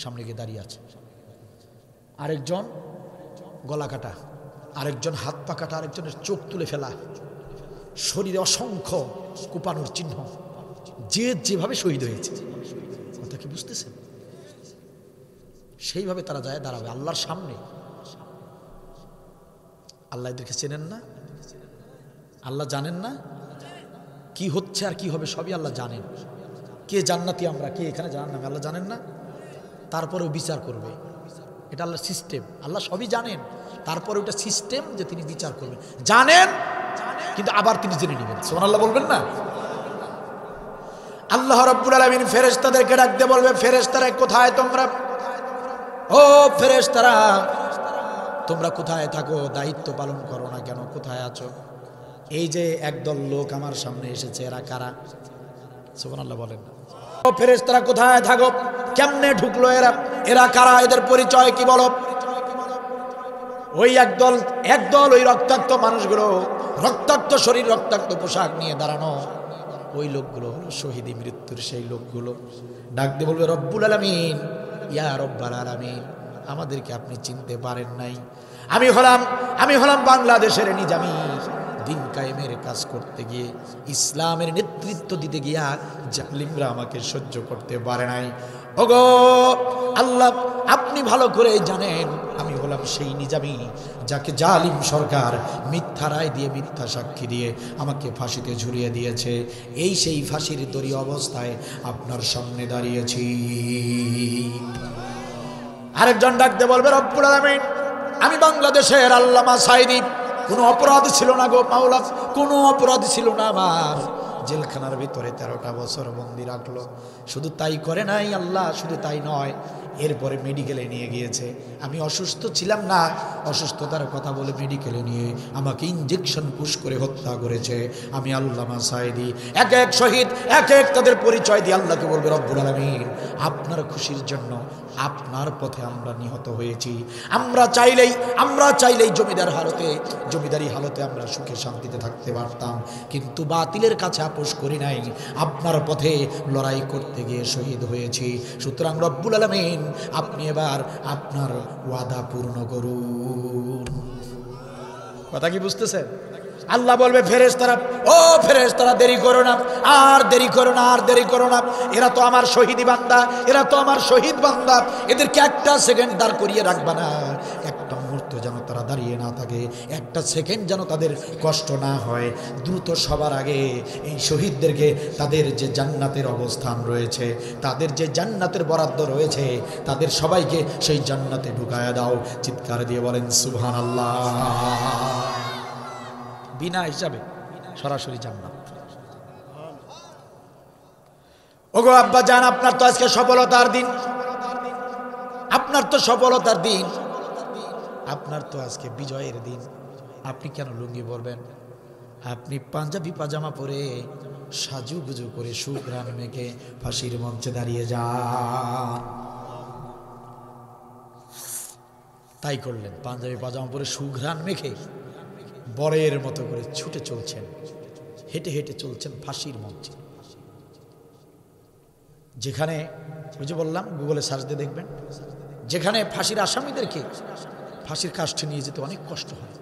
সামনে গিয়ে দাঁড়িয়ে আছে। আরেকজন গলা কাটা, আরেকজন হাত পা কাটা, আরেকজনের চোখ তুলে ফেলা, শরীরে অসংখ্য কোপানোর চিহ্ন, যে যেভাবে শহীদ হয়েছে। কথা কি বুঝতেছেন? সেইভাবে তারা যায় দাঁড়াবে আল্লাহর সামনে। আল্লাহ এদেরকে চেনেন না? আল্লাহ জানেন না কি হচ্ছে আর কি হবে? সবই আল্লাহ জানেন। কে জান্নাতি আমরা, কে এখানে জাহান্নামী, আল্লাহ জানেন না? তারপরেও বিচার করবে, এটা আল্লাহর সিস্টেম। আল্লাহ সবই জানেন, তারপরে ওটা সিস্টেম যে তিনি বিচার করবেন। জানেন কিন্তু আবার তিনি জেনে নেবেন। সুবহানাল্লাহ বলবেন না? আল্লাহ রাব্বুল আলামিন ফেরেশতাদেরকে ডাক দিয়ে বলবে, ফেরেশতারা কোথায় তোমরা? ও ফেরেশতারা, তোমরা কোথায় থাকো? দায়িত্ব পালন করো না কেন? কোথায় আছো? এই যে একদল লোক আমার সামনে এসেছে, এরা কারা? সুবহানাল্লাহ বলেন। ও ফেরেশতারা কোথায় থাকো? কেমনে ঢুকলো এরা? এরা কারা? এদের পরিচয় কি বলো? ওই একদল ওই রক্তাক্ত মানুষগুলো, রক্তাক্ত শরীর, রক্তাক্ত পোশাক নিয়ে দাঁড়ানো ওই লোকগুলো হলো শহীদি মৃত্যুর সেই লোকগুলো। ডাক দিয়ে বলবে, রব্বুল আলামিন, ইয়া রব্বাল আলামিন, আমাদেরকে আপনি চিনতে পারেন নাই। আমি হলাম বাংলাদেশের নিজামী। দিন কায়েমের কাজ করতে গিয়ে, ইসলামের নেতৃত্ব দিতে গিয়া জালিমরা আমাকে সহ্য করতে পারে নাই। ওগো আল্লাহ, আপনি ভালো করে জানেন আমি হলাম সেই নিজামী যাকে জালিম সরকার মিথ্যা রায় দিয়ে, মিথ্যা সাক্ষী দিয়ে আমাকে ফাঁসিতে ঝুলিয়ে দিয়েছে। এই সেই ফাঁসির দড়ি অবস্থায় আপনার সামনে দাঁড়িয়েছি। আরেকজন ডাকতে বলবে, রব্বুল আলামিন, আমি বাংলাদেশের আল্লামা সাঈদী, কোনো অপরাধ ছিল না গো মাওলা, কোনো অপরাধ ছিল না আমার। জেলখানার ভিতরে 13টা বছর বন্দি রাখলো। শুধু তাই করে নাই আল্লাহ, শুধু তাই নয়, এরপরে মেডিকেলে নিয়ে গিয়েছে। আমি অসুস্থ ছিলাম না, অসুস্থতার কথা বলে মেডিকেলে নিয়ে আমাকে ইঞ্জেকশন পুশ করে হত্যা করেছে। আমি আল্লামা সাঈদী। এক এক শহীদ এক এক তাদের পরিচয় দিয়ে আল্লাহকে বলবে, রব্বুল আলামিন, আপনার খুশির জন্য আপনার পথে আমরা নিহত হয়েছি। আমরা চাইলেই জমিদারি হালতে আমরা সুখে শান্তিতে থাকতে পারতাম, কিন্তু বাতিলের কাছে আপোষ করি নাই। আপনার পথে লড়াই করতে গিয়ে শহীদ হয়েছি। সুতরাং রব্বুল আলামিন, আপনি এবার আপনার ওয়াদা পূর্ণ করুন। কথা কি বুঝতেছেন? আল্লাহ বলবে, ফেরেশতারা দেরি করো না, আর দেরি করো না। এরা তো আমার শহীদি বান্দা, এরা তো আমার শহীদ বান্দা। এদেরকে একটা সেকেন্ড দাঁড় করিয়ে রাখবা না, একটা মুহূর্ত যেন তারা দাঁড়িয়ে না থাকে, একটা সেকেন্ড যেন তাদের কষ্ট না হয়। দ্রুত সবার আগে এই শহীদদেরকে তাদের যে জান্নাতের অবস্থান রয়েছে, তাদের যে জান্নাতের বরাদ্দ রয়েছে, তাদের সবাইকে সেই জান্নাতে ঢুকায়া দাও। চিৎকার দিয়ে বলেন সুবহানাল্লাহ। বিনা হিসাবে সরাসরি জান্নাত। ওগো আব্বা জান, আপনার তো আজকে সফলতার দিন, আপনার তো সফলতার দিন, আপনার তো আজকে বিজয়ের দিন। আপনি কেন লুঙ্গি পরবেন? আপনি পাঞ্জাবি পাজামা পরে সাজুগুজু করে সুঘ্রাণ মেখে ফাঁসির মঞ্চে দাঁড়িয়ে যান। তাই করলেন, পাঞ্জাবি পাজামা পরে সুঘ্রাণ মেখে বরের মতো করে ছুটে চলছেন, হেঁটে হেঁটে চলছেন ফাঁসির মঞ্চে। যেখানে, ওই যে বললাম, গুগলে সার্চ দিয়ে দেখবেন, যেখানে ফাঁসির আসামিদেরকে ফাঁসির কাষ্ঠে নিয়ে যেতে অনেক কষ্ট হয়,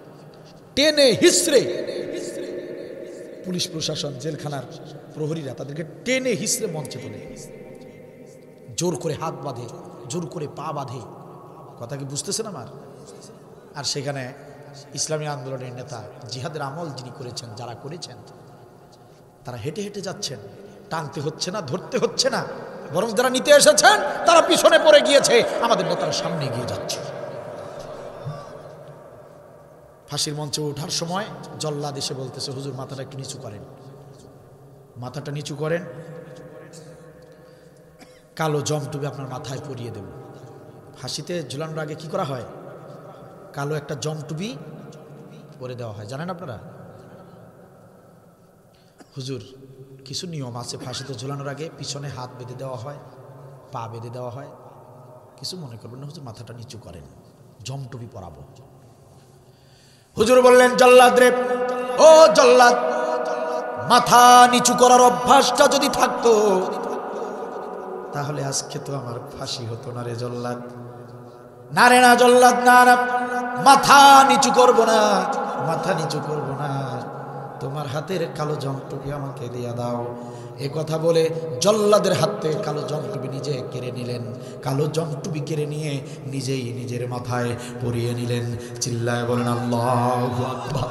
টেনে হিসড়ে পুলিশ প্রশাসন, জেলখানার প্রহরীরা তাদেরকে টেনে হিসড়ে মঞ্চে তোলে, জোর করে হাত বাঁধে, জোর করে পা বাঁধে। কথা কি বুঝতেছেন আমার? আর সেখানে ইসলামী আন্দোলনের নেতা, জিহাদের আমল যিনি করেছেন, যারা করেছেন, তারা হেঁটে হেঁটে যাচ্ছেন, টানতে হচ্ছে না, ধরতে হচ্ছে না, বরং যারা নিতে এসেছেন তারা পিছনে পড়ে গিয়েছে, আমাদের নেতারা সামনে এগিয়ে যাচ্ছে। ফাঁসির মঞ্চে ওঠার সময় জল্লাদ এসে বলতেছে, হুজুর মাথাটা একটু নিচু করেন, মাথাটা নিচু করেন, কালো জমটুপি আপনার মাথায় পরিয়ে দেব। ফাঁসিতে ঝুলানোর আগে কি করা হয়? কালো একটা জমটুপি পরে দেওয়া হয়, জানেন আপনারা? হুজুর কিছু নিয়ম আছে, ফাঁসিতে ঝুলানোর আগে পিছনে হাত বেঁধে দেওয়া হয়, পা বেঁধে দেওয়া হয়। কিছু মনে করবেন না হুজুর, মাথাটা নিচু করেন, জমটুপি পরাবো। হুজুর বললেন, জল্লাদ রে, ও জল্লাদ, মাথা নিচু করার অভ্যাসটা যদি থাকতো তাহলে আজকে তো আমার ফাঁসি হতো না রে জল্লাদ। না রে না জল্লাদ, না না, মাথা নিচু করব না, মাথা নিচু করব না, তোমার হাতের কালো জমটুপি আমাকে দিয়া দাও। এ কথা বলে জল্লাদের হাত থেকে কালো জমটুপি নিজে কেড়ে নিলেন, কালো জমটুপি কেড়ে নিয়ে নিজেই নিজের মাথায় পরিয়ে নিলেন। চিল্লায় বলেন আল্লাহু আকবার।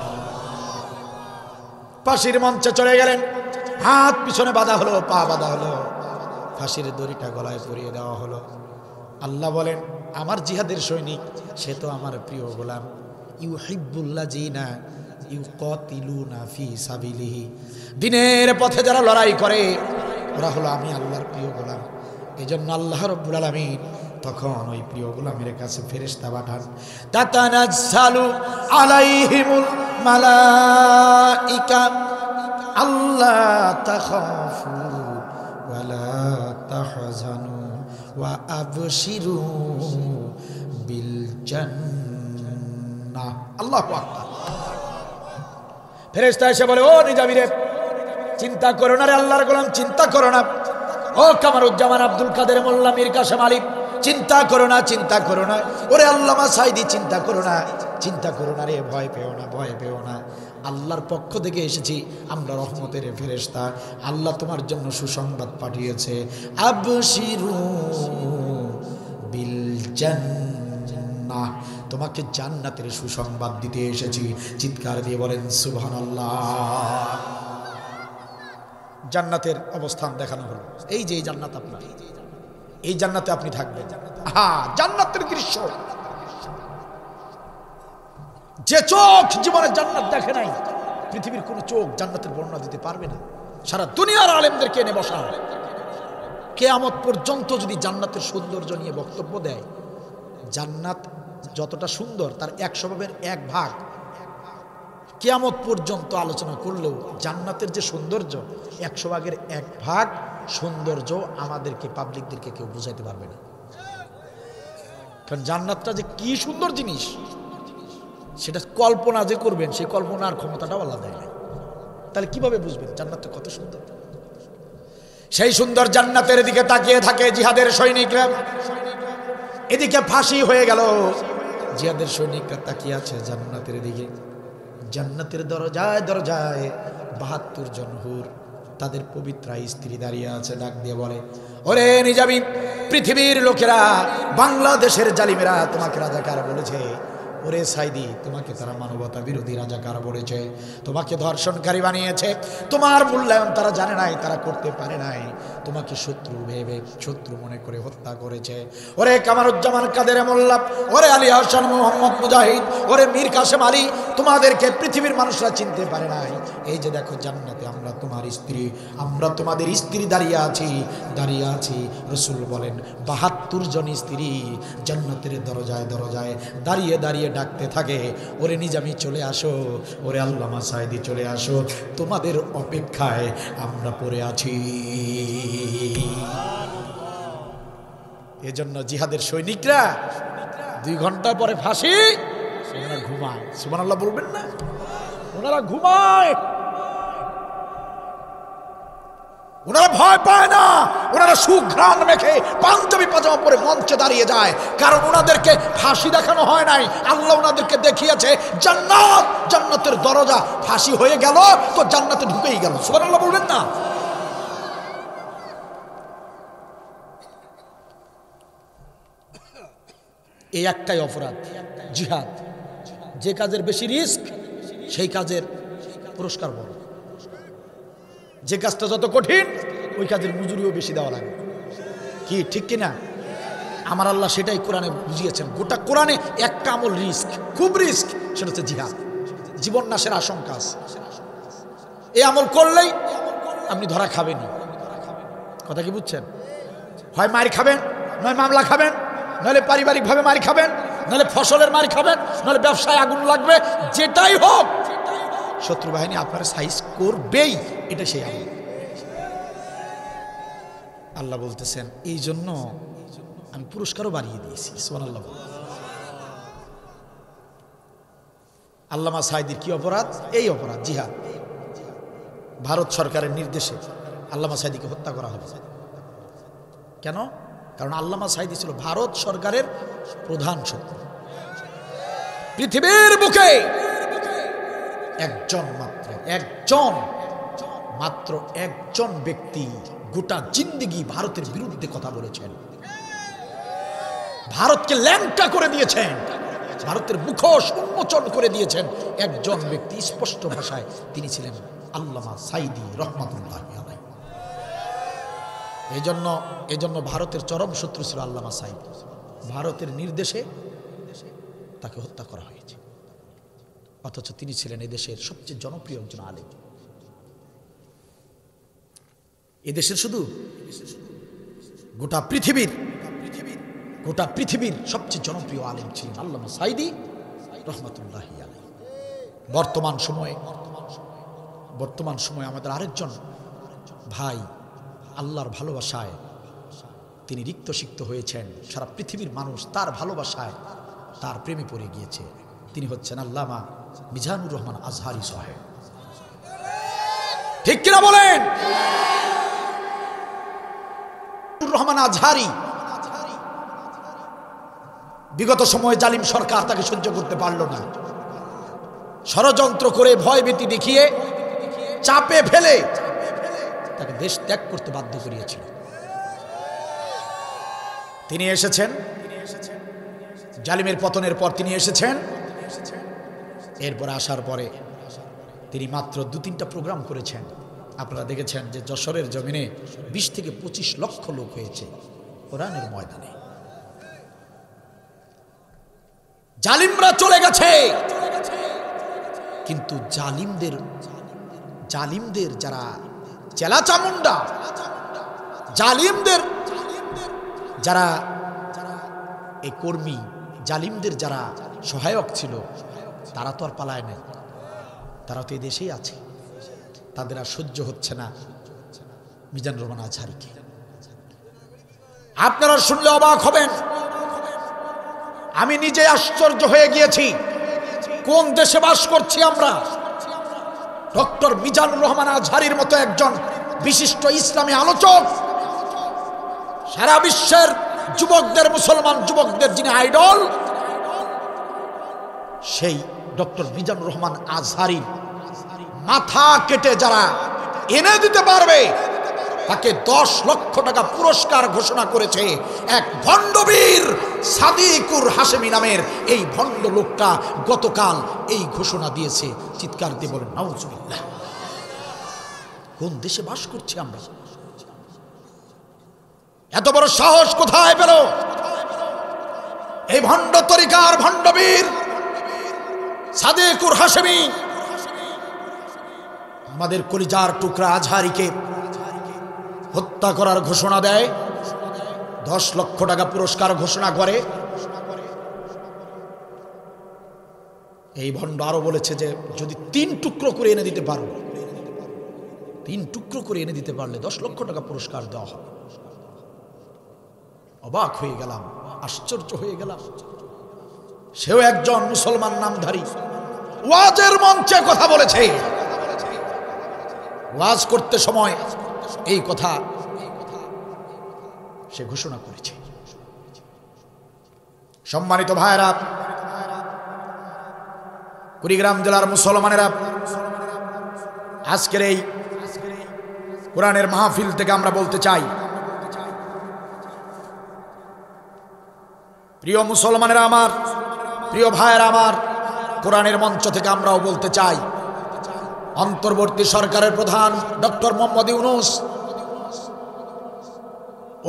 ফাঁসির মঞ্চে চলে গেলেন, হাত পিছনে বাঁধা হলো, পা বাঁধা হলো, ফাঁসির দড়িটা গলায় পরিয়ে দেওয়া হলো। আল্লাহ বলেন, আমার জিহাদের সৈনিক, সে তো আমার প্রিয় গোলাম। ইউহিব্বুল্লাযিনা ইউকাতিলুনা ফি সাবিলিহি, দ্বীনের পথে যারা লড়াই করে ওরা হলো আমি আল্লাহর প্রিয় গোলাম। এজন্য আল্লাহ রাব্বুল আলামিন তখন ওই প্রিয় গোলামের কাছে ফেরেশতা পাঠান, তাতানাজ্জালু আলাইহিমুল মালাইকা আল্লা তাখাফু ওয়ালা তাহজানু ওয়া আবশিরু বিল জান্নাহ। আল্লাহু আকবার। ফেরেশতা এসে বলে, ও নিজামী রে, চিন্তা করো না রে আল্লাহর গোলাম, চিন্তা করো না। ও কামারুজ্জামান, আব্দুল কাদের মোল্লা, মীর কাসেম আলী, চিন্তা করো না, চিন্তা করো না। ওরে আল্লামা সাইদি, চিন্তা করো না, চিন্তা করো না রে, ভয় পেও না, ভয় পেও না। আল্লাহর পক্ষ থেকে এসেছি আমরা রহমতের ফেরেশতা, আল্লাহ তোমার জন্য সুসংবাদ পাঠিয়েছে। আবশিরু বিল জান্নাহ, তোমাকে জান্নাতের সুসংবাদ দিতে এসেছি। চিৎকার দিয়ে বলেন সুবহানাল্লাহ। জান্নাতের অবস্থান দেখানো হলো, এই যে এই জান্নাত আপনার, এই জান্নাতে আপনি থাকবেন। হ্যাঁ, জান্নাতের দৃশ্য, যে চোখ জীবনে জান্নাত দেখে নাই, পৃথিবীর কোন চোখ জান্নাতের বর্ণনা দিতে পারবে না। সারা দুনিয়ার আলেমদেরকে এনে বসা, কিয়ামত পর্যন্ত যদি জান্নাতের সৌন্দর্য নিয়ে বক্তব্য দেয়, জান্নাত যতটা সুন্দর তার 100/1 কিয়ামত পর্যন্ত আলোচনা করলেও জান্নাতের যে সৌন্দর্য 100/1 সৌন্দর্য আমাদেরকে, পাবলিকদেরকে কেউ বুঝাইতে পারবে না। কারণ জান্নাতটা যে কি সুন্দর জিনিস সেটা কল্পনা যে করবেন, সেই কল্পনার ক্ষমতাটাও আল্লাহ দেয় না। তাহলে কিভাবে বুঝবেন জান্নাতটা কত সুন্দর? সেই সুন্দর জান্নাতের দিকে তাকিয়ে থাকে জিহাদের সৈনিকরা। এদিকে ফাঁসি হয়ে গেল, জিহাদের সৈনিকরা তাকিয়ে আছে জান্নাতের দিকে। জান্নাতের দরজায় দরজায় 72 জন হুর, তাদের পবিত্রা স্ত্রী দাঁড়িয়ে আছে, ডাক দিয়ে বলে, ওরে নিজামী, পৃথিবীর লোকেরা, বাংলাদেশের জালিমেরা তোমাকে রাজাকার বলেছে। ওরে সাইদি, তোমাকে তারা মানবতা বিরোধী রাজাকার বলেছে, তোমাকে ধর্ষণকারী বানিয়েছে। তোমার মূল্যায়ন তারা জানে নাই, তারা করতে পারে নাই। তোমাকে শত্রু ভেবে, শত্রু মনে করে হত্যা করেছে। ওরে কামারুজ্জামান কাদের মোল্লা, ওরে আলী হাসান মোহাম্মদ মুজাহিদ, ওরে মীর কাসেম আলী, তোমাদেরকে পৃথিবীর মানুষরা চিনতে পারে নাই। এই যে দেখো জান্নাতে আমরা তোমার স্ত্রী, আমরা তোমাদের স্ত্রী দাঁড়িয়ে আছি, দাঁড়িয়ে আছি। রসুল বলেন 72 জন স্ত্রী জান্নাতের দরজায় দরজায় দাঁড়িয়ে দাঁড়িয়ে ডাকতে থাকে, ওরে নিজামী চলে আসো, ওরে আল্লামা সাইদি চলে আসো, তোমাদের অপেক্ষায় আমরা পড়ে আছি। এজন্য জিহাদের সৈনিকরা 2 ঘন্টা পরে ফাঁসি, ওনারা ঘুমায়। সুবহানাল্লাহ বলবেন না? ওনারা ঘুমায়, ওনারা ভয় পায় না, ওনারা সুঘ্রাণ মেখে পাঞ্জাবি পাজামা পরে মঞ্চে দাঁড়িয়ে যায়। কারণ ওনাদেরকে ফাঁসি দেখানো হয় নাই, আল্লাহ ওনাদেরকে দেখিয়েছে জান্নাত, জান্নাতের দরজা। ফাঁসি হয়ে গেল তো জান্নাতে ঢুকেই গেল। সুবহানাল্লাহ বলবেন না? এই একটাই অপরাধ, জিহাদ। যে কাজের বেশি রিস্ক সেই কাজের পুরস্কার বড়। যে কাজটা যত কঠিন ওই কাজের মজুরিও বেশি দেওয়া লাগে। কি ঠিক কিনা? আমার আল্লাহ সেটাই কোরআনে বুঝিয়েছেন। গোটা কোরআনে একটা আমল রিস্ক, খুব রিস্ক, সেটা হচ্ছে জিহাদ। জীবন নাশের আশঙ্কা আছে। এই আমল করলেই আপনি ধরা খাবেনই। কথা কি বুঝছেন? হয় মার খাবেন, নয় মামলা খাবেন, নইলে পারিবারিকভাবে মার খাবেন, নইলে ফসলের মার খাবেন, নইলে ব্যবসায় আগুন লাগবে। যেটাই হোক, শত্রু বাহিনী আপনার সাইজ করবেই। এটা সেই আমল। আল্লাহ বলতেছেন এই জন্য আমি পুরস্কারও বাড়িয়ে দিয়েছি। সুবহানাল্লাহ। আল্লামা সাঈদীর কি অপরাধ? এই অপরাধ, জিহাদ। ভারত সরকারের নির্দেশে আল্লামা সাঈদীকে হত্যা করা হবে। কেন? কারণ আল্লামা সাঈদী ছিল ভারত সরকারের প্রধান শত্রু। পৃথিবীর বুকে মাত্র একজন ব্যক্তি গোটা জিন্দেগি ভারতের বিরুদ্ধে কথা বলেছেন, ভারতকে ল্যাংটা করে দিয়েছেন, ভারতের মুখোশ উন্মোচন করে দিয়েছেন। একজন ব্যক্তি, স্পষ্ট ভাষায়, তিনি ছিলেন আল্লামা সাঈদী রহমাতুল্লাহি আলাইহি। এজন্য ভারতের চরম শত্রু ছিল আল্লামা সাঈদী। ভারতের নির্দেশে তাকে হত্যা করা হয়েছে। অথচ তিনি ছিলেন এদেশের সবচেয়ে জনপ্রিয় একজন আলেম। এদেশের শুধু গোটা পৃথিবীর সবচেয়ে জনপ্রিয় আলেম ছিলেন আল্লামা সাঈদী রহমাতুল্লাহি আলাইহি। বর্তমান সময়ে আমাদের আরেকজন ভাই আল্লাহর ভালোবাসায় তিনি রিক্তসিক্ত হয়েছেন। সারা পৃথিবীর মানুষ তার ভালোবাসায়, তার প্রেমে পড়ে গিয়েছে। তিনি হচ্ছেন আল্লামা মিজানুর রহমান আজহারি সাহেব। ঠিক কিনা বলেন? রহমান আজহারি বিগত সময়ে জালিম সরকার তাকে সহ্য করতে পারল না। ষড়যন্ত্র করে, ভয়ভীতি দেখিয়ে, চাপে ফেলে তাকে দেশ ত্যাগ করতে বাধ্য করিয়েছিল। তিনি এসেছেন জালিমের পতনের পর, তিনি এসেছেন। এরপর আসার পরে তিনি মাত্র 2-3টা প্রোগ্রাম করেছেন। আপনারা দেখেছেন যে যশোরের জমিনে 20 থেকে 25 লক্ষ লোক হয়েছে কোরআনের ময়দানে। জালিমরা চলে গেছে, কিন্তু জালিমদের যারা চেলা চামুন্ডা, জালিমদের যারা এই কর্মী, জালিমদের যারা সহায়ক ছিল, তারা তো আর পালায় নাই, তারা তো এই দেশেই আছে। তাদের আর সহ্য হচ্ছে না মিজানুর রহমান আজহারিকে। আপনারা শুনলে অবাক হবেন। আমি নিজে আশ্চর্য হয়ে গিয়েছি, কোন দেশে বাস করছি আমরা। ডক্টর মিজানুর রহমান আজহারির মতো একজন বিশিষ্ট ইসলামী আলোচক, সারা বিশ্বের যুবকদের, মুসলমান যুবকদের যিনি আইডল, সেই ডক্টর মিজানুর রহমান আজহারি মাথা কেটে যারা এনে দিতে পারবে তাকে 10 লক্ষ টাকা পুরস্কার ঘোষণা করেছে এক ভণ্ডবীর সাদিকুর হাশেমি নামের এই ভণ্ড লোকটা গতকাল এই ঘোষণা দিয়েছে। চিৎকার দিয়ে বলেন নাউজুবিল্লাহ। কোন দেশে বাস করছি আমরা? এত বড় সাহস কোথায় পেল এই ভণ্ড তরিকার ভণ্ডবীর সাদিকুর হাশেমি আমাদের কলিজার টুকরা আজহারিকে হত্যা করার ঘোষণা দেয়, 10 লক্ষ টাকা পুরস্কার ঘোষণা করে। এই ভণ্ড আরো বলেছে যে যদি 3 টুকরো করে এনে দিতে পারো, 3 টুকরো করে এনে দিতে পারলে 10 লক্ষ টাকা পুরস্কার দেওয়া হবে। অবাক হয়ে গেলাম, আশ্চর্য হয়ে গেলাম। সেও একজন মুসলমান নামধারী, ওয়াজের মঞ্চে কথা বলেছে। ওয়াজ করতে সময় এই কথা সে ঘোষণা করেছে। সম্মানিত ভাইরা, কুড়িগ্রাম জেলার মুসলমানেরা, আজকের এই কোরআনের মাহফিল থেকে আমরা বলতে চাই, প্রিয় মুসলমানেরা আমার, প্রিয় ভাইয়েরা আমার, কোরআনের মঞ্চ থেকে আমরাও বলতে চাই, অন্তর্বর্তী সরকারের প্রধান ডক্টর মোহাম্মদ ইউনূস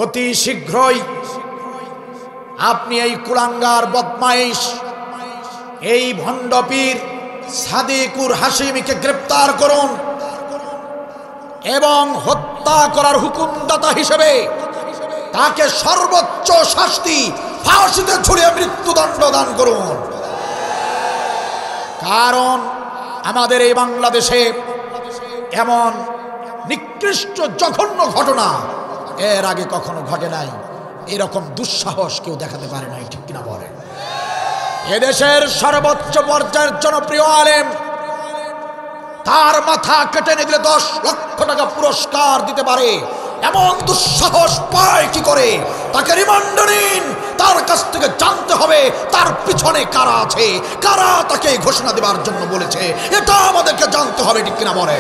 অতি শীঘ্রই আপনি এই কুলাঙ্গার বদমাইশ এই ভণ্ডপীর সাদিকুর হাশিমিকে গ্রেপ্তার করুন এবং হত্যা করার হুকুমদাতা হিসেবে তাকে সর্বোচ্চ শাস্তি ফাঁসিতে ঝুলিয়ে মৃত্যুদণ্ড দান করুন। কারণ আমাদের এই বাংলাদেশে এমন নিকৃষ্ট জঘন্য ঘটনা এর আগে কখনো ঘটে নাই। এরকম দুঃসাহস কেউ দেখাতে পারে নাই, ঠিক কিনা বলে? এদেশের সর্বোচ্চ পর্যায়ের জনপ্রিয় আলেম, তার মাথা কেটে নিলে 10 লক্ষ টাকা পুরস্কার দিতে পারে, এমন দুঃসাহস পায় কি করে? তাকে রিমান্ডে নিন, তার কাছ থেকে জানতে হবে তার পিছনে কারা আছে, কারা তাকে ঘোষণা দেওয়ার জন্য বলেছে, এটা আমাদেরকে জানতে হবে, ঠিক কিনা বলে?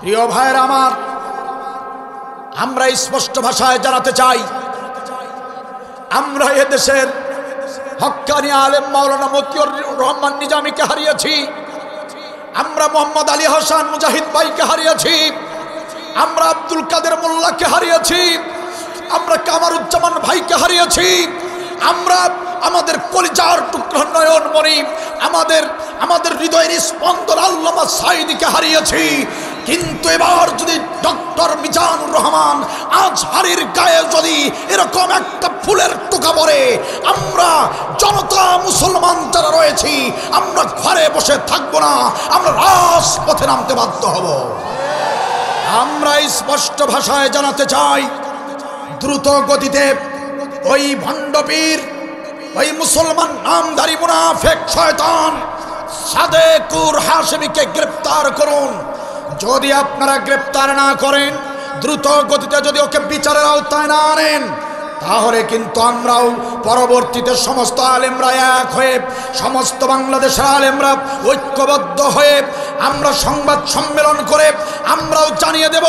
প্রিয় ভাইয়ের আমার, আমরা স্পষ্ট ভাষায় জানাতে চাই, আমরা এদেশের হক্কানি আলেম মাওলানা মতিউর রহমান নিজামীকে হারিয়েছি, আমরা মোহাম্মদ আলী হাসান মুজাহিদ ভাইকে হারিয়েছি, আমরা আব্দুল কাদের মোল্লাকে হারিয়েছি, আমরা কামারুজ্জামান ভাইকে হারিয়েছি, আমরা আমাদের কলিজার টুকরা নয়নমণি, আমাদের হৃদয়ের স্পন্দন আল্লামা সাঈদীকে হারিয়েছি। কিন্তু এবার যদি ডক্টর মিজানুর রহমান আজহারীর গায়ে যদি এরকম একটা ফুলের টোকা পড়ে, আমরা জনতা মুসলমান যারা রয়েছি, আমরা ঘরে বসে থাকবো না, আমরা রাজপথে নামতে বাধ্য হব। আমরা স্পষ্ট ভাষায় জানাতে চাই, দ্রুত গতিতে ওই ভণ্ডপীর, ওই মুসলমান নামধারী মুনাফিক শয়তান সাদেকুর হাশিমিকে গ্রেপ্তার করুন। যদি আপনারা গ্রেপ্তার না করেন, দ্রুত গতিতে যদি ওকে বিচারের আওতায় না আনেন, তাহলে কিন্তু আমরাও পরবর্তীতে সমস্ত আলেমরা এক হয়ে, সমস্ত বাংলাদেশের আলেমরা ঐক্যবদ্ধ হয়ে আমরা সংবাদ সম্মেলন করে আমরাও জানিয়ে দেব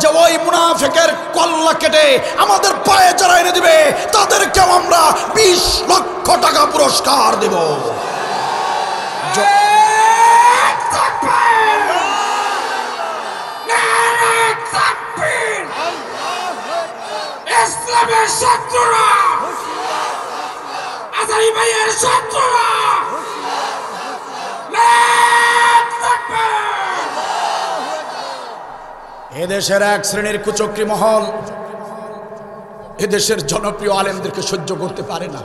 যে ওই মুনাফিকের কল্লা কেটে আমাদের পায়ে যারা এনে দিবে তাদেরকেও আমরা 20 লক্ষ টাকা পুরস্কার দেব। ইসলামের শত্রুরা, আজারি ভাইয়ের শত্রুরা, এদেশের এক শ্রেণীর কুচক্রী মহল এদেশের জনপ্রিয় আলেমদেরকে সহ্য করতে পারে না।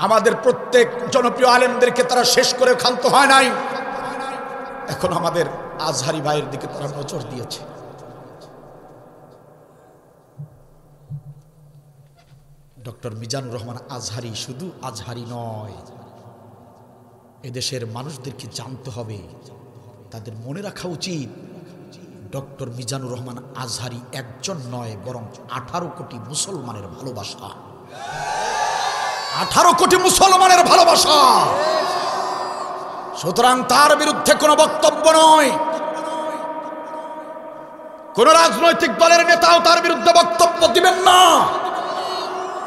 আমাদের প্রত্যেক জনপ্রিয় আলেমদেরকে তারা শেষ করে ক্ষান্ত হয় নাই, এখন আমাদের আজহারি ভাইয়ের দিকে তারা নজর দিয়েছে। ডক্টর মিজানুর রহমান আজহারি শুধু আজহারি নয়, এদেশের মানুষদেরকে জানতে হবে, তাদের মনে রাখা উচিত ডক্টর মিজানুর রহমান আজহারি একজন নয়, বরং 18 কোটি মুসলমানের ভালোবাসা, 18 কোটি মুসলমানের ভালোবাসা। সুতরাং তার বিরুদ্ধে কোনো বক্তব্য নয়, কোন রাজনৈতিক দলের নেতাও তার বিরুদ্ধে বক্তব্য দিবেন না,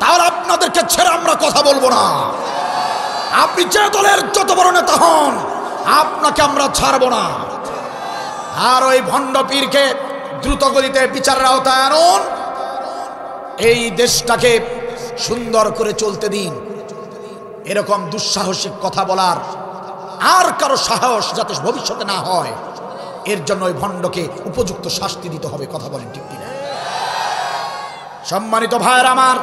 তাহলে আপনাদেরকে ছেড়ে আমরা কথা বলবো না। আপনি যে দলের যত বড় নেতা হন, আপনাকে আমরা ছাড়বো না। আর ওই ভণ্ড পীরকে দ্রুত গতিতে বিচারের আওতায় আনুন, এই দেশটাকে সুন্দর করে চলতে দিন। এরকম দুঃসাহসিক কথা বলার আর কারো সাহস যাতে ভবিষ্যতে না হয়, এর জন্য ওই ভণ্ডকে উপযুক্ত শাস্তি দিতে হবে। কথা বলেন ঠিক কিনা? সম্মানিত ভাইয়ের আমার,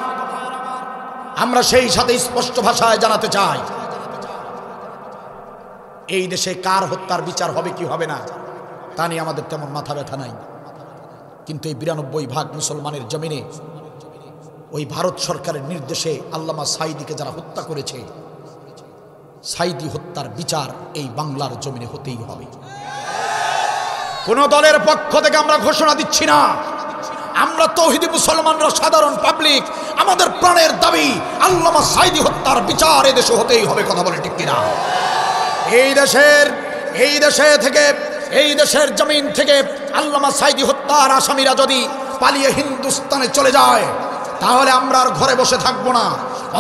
আমরা সেই সাথে স্পষ্ট ভাষায় জানাতে চাই, এই দেশে কার হত্যার বিচার হবে কি হবে না তা নিয়ে আমাদের তেমন মাথা ব্যথা নাই। কিন্তু এই 92% মুসলমানের জমিনে ওই ভারত সরকারের নির্দেশে আল্লামা সাঈদীকে যারা হত্যা করেছে, সাঈদী হত্যার বিচার এই বাংলার জমিনে হতেই হবে। কোন দলের পক্ষ থেকে আমরা ঘোষণা দিচ্ছি না, আমরা তৌহিদি মুসলমানরা সাধারণ পাবলিক, আমাদের প্রাণের দাবি আল্লামা সাঈদী হত্যার বিচার এদেশে হতেই হবে। কথা বলে ঠিক কিনা? এই দেশের জমিন থেকে আল্লামা সাঈদী হত্যার আসামিরা যদি পালিয়ে হিন্দুস্তানে চলে যায়, তাহলে আমরা আর ঘরে বসে থাকবো না।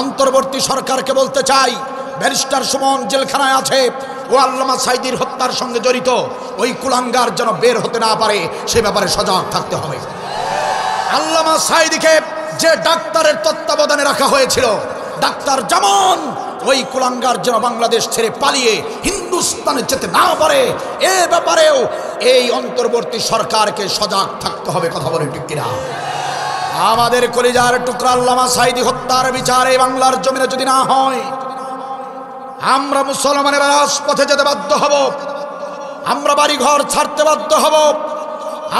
অন্তর্বর্তী সরকারকে বলতে চাই, ব্যারিস্টার সুমন জেলখানায় আছে, ও আল্লামা সাঈদীর হত্যার সঙ্গে জড়িত, ওই কুলাঙ্গার যেন বের হতে না পারে সে ব্যাপারে সজাগ থাকতে হবে। আল্লামা সাঈদীকে যে ডাক্তারের তত্ত্বাবধানে রাখা হয়েছিল, ডাক্তার জামান, ওই কুলাঙ্গার যেন বাংলাদেশ ছেড়ে পালিয়ে হিন্দুস্তানে যেতে না পারে, এ ব্যাপারেও এই অন্তর্বর্তী সরকারকে সজাগ থাকতে হবে। কথা বলে ঠিক কিনা? আমাদের কলিজার টুকরা আল্লামা সাঈদী হত্যার বিচার এই বাংলার জমিনে যদি না হয়, আমরা মুসলমানেরা রাজপথে যেতে বাধ্য হব, আমরা বাড়ি ঘর ছাড়তে বাধ্য হব,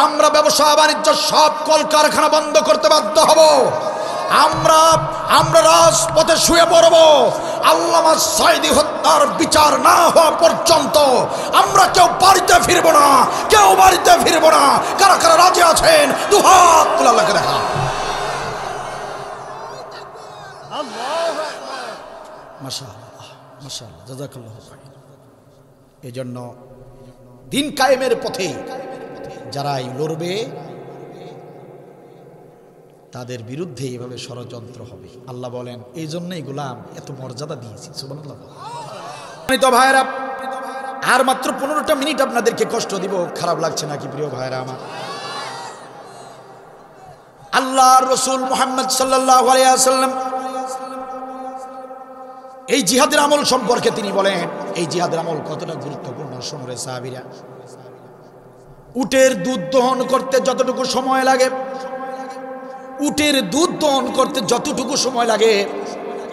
আমরা ব্যবসা বাণিজ্য সব কলকারখানা বন্ধ করতে বাধ্য হব, আমরা রাজপথে শুয়ে পড়ব। আল্লামা সাঈদী হত্যার বিচার না হওয়া পর্যন্ত আমরা কেউ বাড়িতে ফিরব না, কেউ বাড়িতে ফিরব না। কারা কারা রাজি আছেন দুহাত তুলে আল্লাহকে দেখা। মাশাআল্লাহ, মাশাআল্লাহ, জাযাকাল্লাহ খাইর। এজন্য দিন কায়েমের পথে যারাই লড়বে তাদের বিরুদ্ধে এভাবে ষড়যন্ত্র হবে। আল্লাহ বলেন এই জন্যই গোলাম এত মর্যাদা দিয়েছি। সুবহানাল্লাহ। তো ভাইরা, আর মাত্র 15টা মিনিট আপনাদেরকে কষ্ট দিব, খারাপ লাগছে নাকি প্রিয় ভাইরা আমার? আল্লাহর রাসূল মুহাম্মদ সাল্লাল্লাহু আলাইহি ওয়াসাল্লাম এই জিহাদের আমল সম্পর্কে তিনি বলেন, এই জিহাদের আমল কতটা গুরুত্বপূর্ণ। শোনো সাহাবীরা, উটের দুধ দহন করতে যতটুকু সময় লাগে, উটের দুধ দহন করতে যতটুকু সময় লাগে,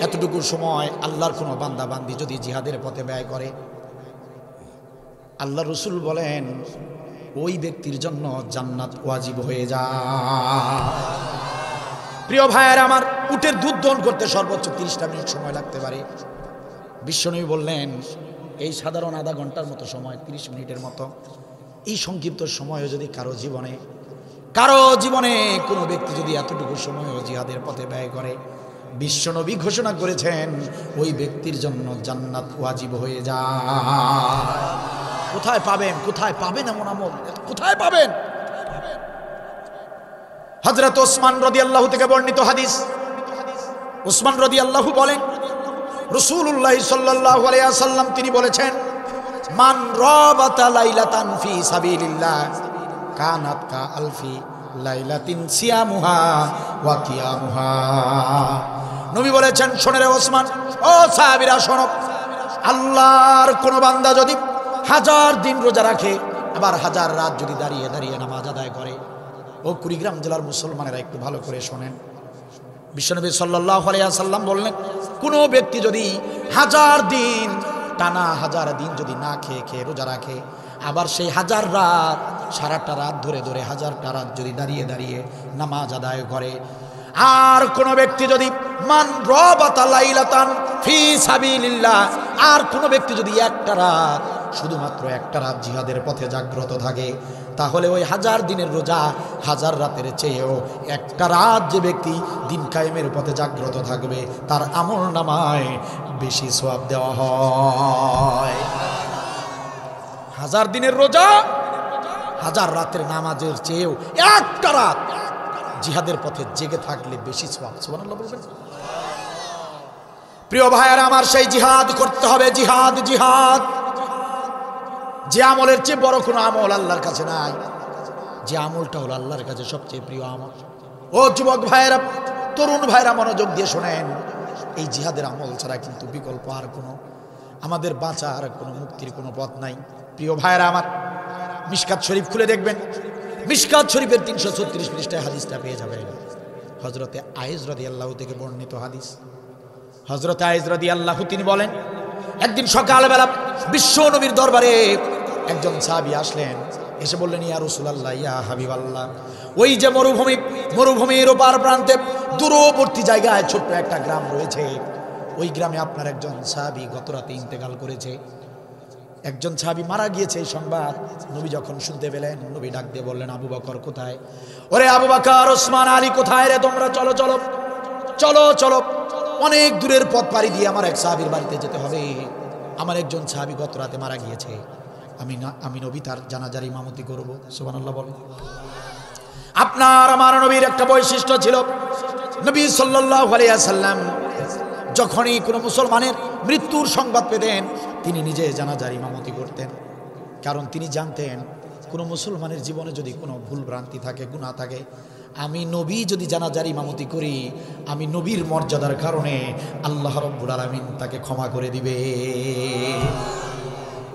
এতটুকু সময় আল্লাহর কোনো বান্দা বান্দি যদি জিহাদের পথে ব্যয় করে, আল্লাহ রসুল বলেন ওই ব্যক্তির জন্য জান্নাত ওয়াজিব হয়ে যায়। প্রিয় ভাইয়েরা আমার, উটের দুধ দহন করতে সর্বোচ্চ 30টা মিনিট সময় লাগতে পারে। বিশ্বনবী বললেন এই সাধারণ আধা ঘন্টার মতো সময়, 30 মিনিটের মতো, এই সংক্ষিপ্ত সময়ও যদি কারো জীবনে কোনো ব্যক্তি যদি এতটুকু সময়ও জিহাদের পথে ব্যয় করে, বিশ্বনবী ঘোষণা করেছেন ওই ব্যক্তির জন্য জান্নাত ওয়াজিব হয়ে যায়। কোথায় পাবেন এমন আমল? কোথায় পাবেন? হযরত ওসমান রাদিয়াল্লাহু থেকে বর্ণিত হাদিস, ওসমান রাদিয়াল্লাহু বলেন রাসূলুল্লাহ সাল্লাল্লাহু আলাইহি ওয়াসাল্লাম তিনি বলেছেন, মান রাবাতা লাইলাতান ফি সাবিলিল্লাহ কানাত কা আলফি লাইলাতিন সিয়ামুহা ওয়া কিয়ামুহা। নবী বলেছেন, শোনে রে ওসমান, ও সাহাবীরা শোনো, আল্লাহর কোন বান্দা যদি 1000 দিন রোজা রাখে, আবার 1000 রাত যদি দাঁড়িয়ে দাঁড়িয়ে নামাজ আদায় করে, ও কুড়িগ্রাম জেলার মুসলমানেরা একটু ভালো করে শোনেন, বিশ্বনবী সাল্লাল্লাহু আলাইহি ওয়াসাল্লাম বললেন, কোনো ব্যক্তি যদি 1000 দিন টানা 1000 দিন যদি না খেয়ে রোজা রাখে, আবার সেই 1000 রাত সারাটা রাত ধরে 1000টা রাত যদি দাঁড়িয়ে দাঁড়িয়ে নামাজ আদায় করে, আর কোন ব্যক্তি যদি মান রাবাতা লাইলাতান ফি সাবিলিল্লাহ, আর কোন ব্যক্তি যদি একটা রাত, শুধুমাত্র একটা রাত জিহাদের পথে জাগ্রত থাকে, তাহলে ওই 1000 দিনের রোজা 1000 রাতের চেয়েও একটা রাত যে ব্যক্তি দিন কায়েমের পথে জাগ্রত থাকবে তার আমল নামায় বেশি সওয়াব দেওয়া হয়। 1000 দিনের রোজা 1000 রাতের নামাজের চেয়েও একটা রাত জিহাদের পথে জেগে থাকলে বেশি সওয়াব। সুবহানাল্লাহ বলবেন। প্রিয় ভাইয়েরা আমার, সেই জিহাদ করতে হবে। জিহাদ যে আমলের চেয়ে বড় কোনো আমল আল্লাহর কাছে নাই, যে আমলটা হলো আল্লাহর কাছে সবচেয়ে প্রিয় আমল। ও যুবক ভাইয়েরা, তরুণ ভাইয়েরা, মনোযোগ দিয়ে শোনেন, এই জিহাদের আমল ছাড়া কিন্তু বিকল্প আর কোনো আমাদের বাঁচার কোনো মুক্তির কোনো পথ নাই। প্রিয় ভাইয়েরা আমার, মিশকাত শরীফ খুলে দেখবেন, মিশকাত শরীফের 336 পৃষ্ঠায় হাদিসটা পেয়ে যাবেন। হযরতে আয়েশ রাদিয়াল্লাহু থেকে বর্ণিত হাদিস। হযরতে আয়েশ রাদিয়াল্লাহু তিনি বলেন, একদিন সকালবেলা বিশ্ব নবীর দরবারে একজন সাহাবী আসলেন, এসে বললেন, ইয়া রাসূলুল্লাহ, ইয়া হাবিবাল্লাহ, ওই যে মরুভূমির ওপার প্রান্তে দূরবর্তী জায়গায় ছোট্ট একটা গ্রাম রয়েছে, ওই গ্রামে আপনার একজন সাহাবী গত রাতে ইন্তেকাল করেছে। একজন সাহাবী মারা গিয়েছে, এই সংবাদ নবী যখন শুনতে পেলেন, নবী ডাক দিয়ে বললেন, আবু বকর কোথায়? ওরে আবু বকর, ওসমান, আলী কোথায় রে তোমরা? চলো চলো চলো চলো, অনেক দূরের পথ পাড়ি দিয়ে আমার এক সাহাবীর বাড়িতে যেতে হবে। আমার একজন সাহাবী গত রাতে মারা গিয়েছে, আমি নবী তার জানাজার ইমামতি করব। সুবহানাল্লাহ বলেন। আপনার আমার নবীর একটা বৈশিষ্ট্য ছিল, নবী সাল্লাল্লাহু আলাইহি ওয়াসাল্লাম যখনই কোনো মুসলমানের মৃত্যুর সংবাদ পেতেন তিনি নিজে জানাজার ইমামতি করতেন। কারণ তিনি জানতেন কোনো মুসলমানের জীবনে যদি কোনো ভুল ভ্রান্তি থাকে, গুনাহ থাকে, আমি নবী যদি জানাজার ইমামতি করি, আমি নবীর মর্যাদার কারণে আল্লাহ রাব্বুল আলামিন তাকে ক্ষমা করে দিবে।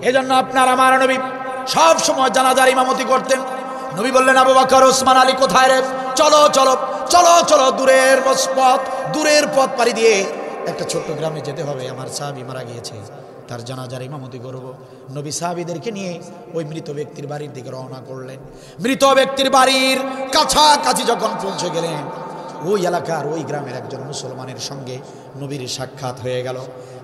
এজন্য আপনার আমার নবী সব সময় জানাজার ইমামতি করতেন। নবী বললেন, আবু বকর, ওসমান, আলী কোথায় রে? চলো চলো চলো চলো, দূরের পথ পাড়ি দিয়ে একটা ছোট্ট গ্রামে যেতে হবে, আমার সাহাবী মারা গিয়েছে, তার জানাজার ইমামতি করব। নবী সাহাবীদেরকে নিয়ে ওই মৃত ব্যক্তির বাড়ির দিকে রওনা করলেন। মৃত ব্যক্তির বাড়ির কাছাকাছি যখন পৌঁছে গেলেন, ওই এলাকার ওই গ্রামের একজন মুসলমানের সঙ্গে নবীর সাক্ষাৎ হয়ে গেল।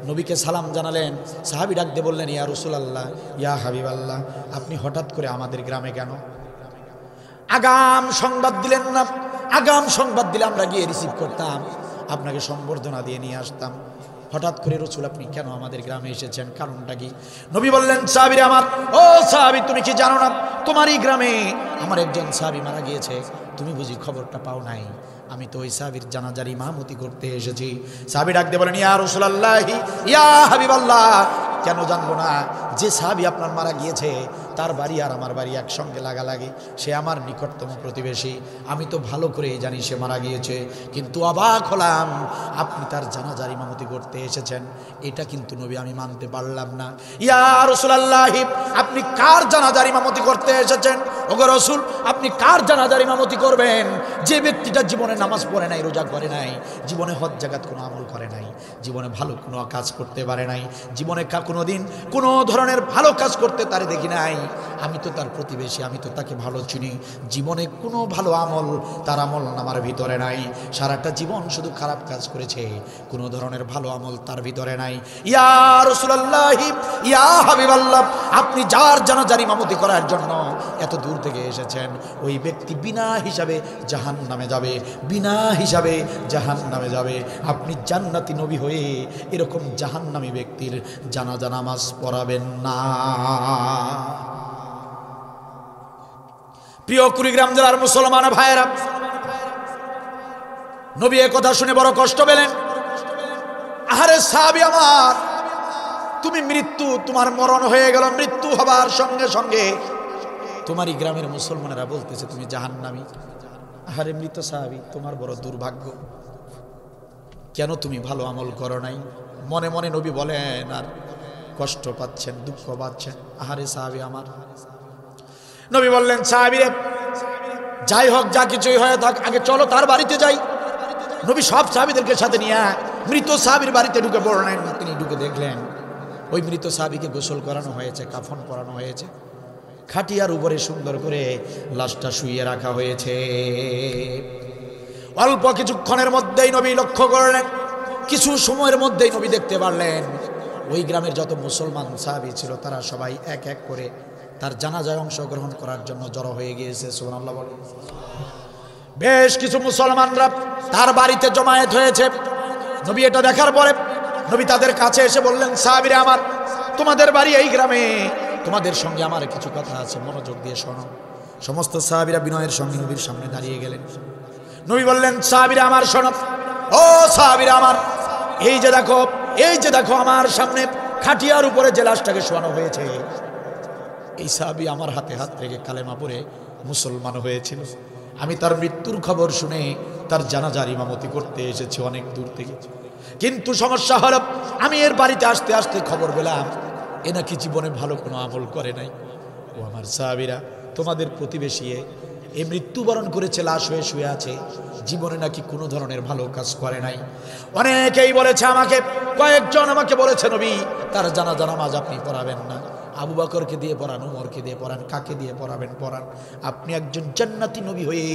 নবীকে সালাম জানালেন। সাহাবী ডাক দিয়ে বললেন, ইয়া রাসূলুল্লাহ, ইয়া হাবিবাল্লাহ, আপনি হঠাৎ করে আমাদের গ্রামে কেন? আগাম সংবাদ দিলেন না। আগাম সংবাদ দিলে আমরা গিয়ে রিসিভ করতাম, আপনাকে সম্বর্ধনা দিয়ে নিয়ে আসতাম। হঠাৎ করে রাসূল আপনি কেন আমাদের গ্রামে এসেছেন, কারণটা কি? নবী বললেন, সাহাবীরা আমার, ও সাহাবী, তুমি কি জানো না তোমারই গ্রামে আমার একজন সাহাবী মারা গিয়েছে? তুমি বুঝি খবরটা পাও নাই? আমি তো ওই সাহাবীর জানাজার ইমামতি করতে এসেছি। সাহাবী ডাক দিয়ে বলেন, ইয়া রাসূলুল্লাহ, ইয়া হাবিবাল্লাহ, কেন জানবো না? যে সাহাবী আপনার মারা গিয়েছে তার বাড়ি আর আমার বাড়ি একসঙ্গে লাগালাগি, সে আমার নিকটতম প্রতিবেশী, আমি তো ভালো করেই জানি সে মারা গিয়েছে, কিন্তু অবাক হলাম আপনি তার জানাজার ইমামতি করতে এসেছেন, এটা কিন্তু নবী আমি মানতে পারলাম না। ইয়া রাসূলুল্লাহ, আপনি কার জানাজার ইমামতি করতে এসেছেন? ওগো রাসূল, আপনি কার জানাজার ইমামতি করবেন? যে ব্যক্তিটা জীবনে নামাজ পড়ে নাই, রোজা করে নাই, জীবনে হজ জাকাত কোনো আমল করে নাই, জীবনে ভালো কোনো কাজ করতে পারে নাই, জীবনে কোনোদিন কোনো ধরনের ভালো কাজ করতে তারে দেখি নাই, আমি তো তার প্রতিবেশী, আমি তো তাকে ভালো চিনি, জীবনে কোনো ভালো আমল তার আমল নামার ভিতরে নাই, সারাটা জীবন শুধু খারাপ কাজ করেছে, কোনো ধরনের ভালো আমল তার ভিতরে নাই। ইয়া রাসূলুল্লাহ, ইয়া হাবিবাল্লাহ, আপনি যার জানাজার ইমামতি করার জন্য এত দূর থেকে এসেছেন, ওই ব্যক্তি বিনা হিসাবে জাহান্নামে যাবে, বিনা হিসাবে জাহান্নামে যাবে। আপনি জান্নাতি নবী হয়ে এরকম জাহান্নামী ব্যক্তির জানাজা নামাজ পড়াবেন না। প্রিয় কুড়িগ্রাম জেলার মুসলমান ভাইয়েরা, নবী এ কথা শুনে বড় কষ্ট পেলেন। আহারে সাহাবী আমার, তুমি মৃত্যু, তোমার মরণ হয়ে গেল, মৃত্যু হবার সঙ্গে সঙ্গে তোমারই গ্রামের মুসলমানেরা বলতেছে তুমি জাহান্নামী। আহারে মৃত সাহাবী, তোমার বড় দুর্ভাগ্য, কেন তুমি ভালো আমল করো নাই? মনে মনে নবী বলেন আর কষ্ট পাচ্ছেন, দুঃখ পাচ্ছেন। আহারে সাহাবী আমার। নবী বললেন, সাহাবী রে, যাই হোক, যা কিছুই হয়ে থাক, আগে চলো তার বাড়িতে যাই। নবী সব সাহাবীদেরকে সাথে নিয়ে মৃত সাহাবীর বাড়িতে ঢুকে পড়লেন। তিনি ঢুকে দেখলেন ওই মৃত সাহাবীকে গোসল করানো হয়েছে, কাফন পরানো হয়েছে, খাটিয়ার উপরে সুন্দর করে লাশটা শুইয়ে রাখা হয়েছে। অল্প কিছুক্ষণের মধ্যেই নবী লক্ষ্য করলেন, কিছু সময়ের মধ্যেই নবী দেখতে পারলেন ওই গ্রামের যত মুসলমান সাহাবী ছিল তারা সবাই এক এক করে তার জানাজায় অংশগ্রহণ করার জন্য জড়ো হয়ে গিয়েছে। সুবহানাল্লাহ বলেন। বেশ কিছু মুসলমানরা তার বাড়িতে জমায়েত হয়েছে। নবী এটা দেখার পরে নবী তাদের কাছে এসে বললেন, সাহাবীরা আমার, তোমাদের বাড়ি এই গ্রামে, তোমাদের সঙ্গে আমার কিছু কথা আছে, মনোযোগ দিয়ে শোনো। সমস্ত সাহাবীরা বিনয়ের সঙ্গে নবীর সামনে দাঁড়িয়ে গেলেন। নবী বললেন, সাহাবীরা আমার শোনো, ও সাহাবীরা আমার, এই যে দেখো আমার সামনে খাটিয়ার উপরে যে লাশটাকে শোয়ানো হয়েছে, এই সাহাবী আমার হাতে হাত রেখে কালেমা পড়ে মুসলমান হয়েছিল। আমি তার মৃত্যুর খবর শুনে তার জানাজার ইমামতি করতে এসেছি অনেক দূর থেকে, কিন্তু সমস্যা হলো আমি এর বাড়িতে আসতে আসতে খবর পেলাম এ নাকি জীবনে ভালো কোনো আমল করে নাই। ও আমার সাহাবীরা, তোমাদের প্রতিবেশী এ মৃত্যুবরণ করেছে, লাশ হয়ে শুয়ে আছে, জীবনে নাকি কোনো ধরনের ভালো কাজ করে নাই। অনেকেই বলেছে আমাকে, কয়েকজন আমাকে বলেছে, নবী তার জানাজা নামাজ আপনি পড়াবেন না, আবু বকরকে দিয়ে পড়ান, উমরকে দিয়ে পড়ান, কাকে দিয়ে পড়াবেন পড়ান, আপনি একজন জান্নাতি নবী হয়ে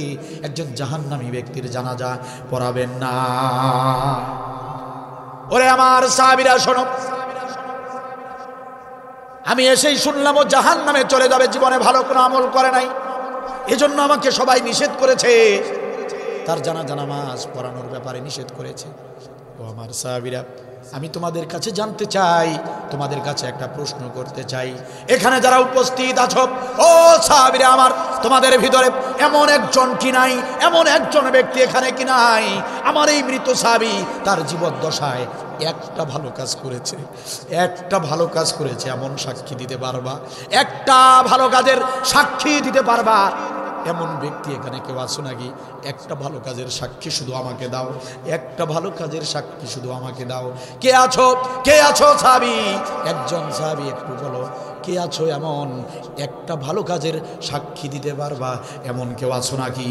একজন জাহান্নামী ব্যক্তির জানাজা পড়াবেন না। ওরে আমার সাহাবীরা শোনো, আমি এসেই শুনলাম ও জাহান্নামে চলে যাবে, জীবনে ভালো কোনো আমল করে নাই, এজন্য আমাকে সবাই নিষেধ করেছে, তার জানাজা নামাজ পড়ানোর ব্যাপারে নিষেধ করেছে। ও আমার সাহাবীরা, আমি তোমাদের কাছে জানতে চাই, তোমাদের কাছে একটা প্রশ্ন করতে চাই, এখানে যারা উপস্থিত আছো, ও সাহাবীরা আমার, তোমাদের ভিতরে এমন একজন কি নাই, এমন একজন ব্যক্তি এখানে কি নাই আমার এই মৃত সাহাবী তার জীবদ্দশায় একটা ভালো কাজ করেছে, একটা ভালো কাজ করেছে এমন সাক্ষী দিতে পারবা, একটা ভালো কাজের সাক্ষী দিতে পারবা এমন ব্যক্তি এখানে কেউ আছো নাকি? একটা ভালো কাজের সাক্ষী শুধু আমাকে দাও, একটা ভালো কাজের সাক্ষী শুধু আমাকে দাও। কে আছো, কে আছো সাহাবী? একজন সাহাবী একটু বলো, কে আছো এমন একটা ভালো কাজের সাক্ষী দিতে পারবা এমন কেউ আছো নাকি?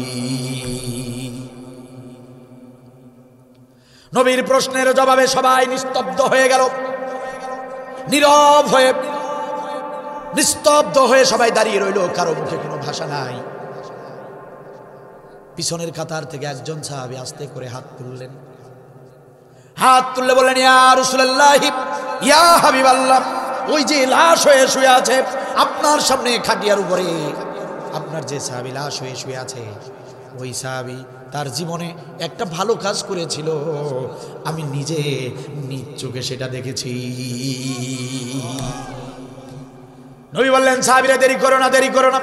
নবীর প্রশ্নের জবাবে সবাই নিস্তব্ধ হয়ে গেল, নীরব হয়ে, নিস্তব্ধ হয়ে সবাই দাঁড়িয়ে রইল, কারো মুখে কোনো ভাষা নাই। পিছনের কাতার থেকে একজন সাহাবী আস্তে করে হাত তুললেন, হাত তুললে বললেন, ইয়া রাসূলুল্লাহ, ইয়া হাবিবাল্লাহ, ওই যে লাশ হয়ে শুয়ে আছে আপনার সামনে খাটিয়ার উপরে, আপনার যে সাহাবী লাশ হয়ে শুয়ে আছে ওই সাহাবী তার জীবনে একটা ভালো কাজ করেছিল, আমি নিজে নিজ চোখে সেটা দেখেছি। নবী বললেন, সাহাবীরা দেরি করো না, দেরি করো না,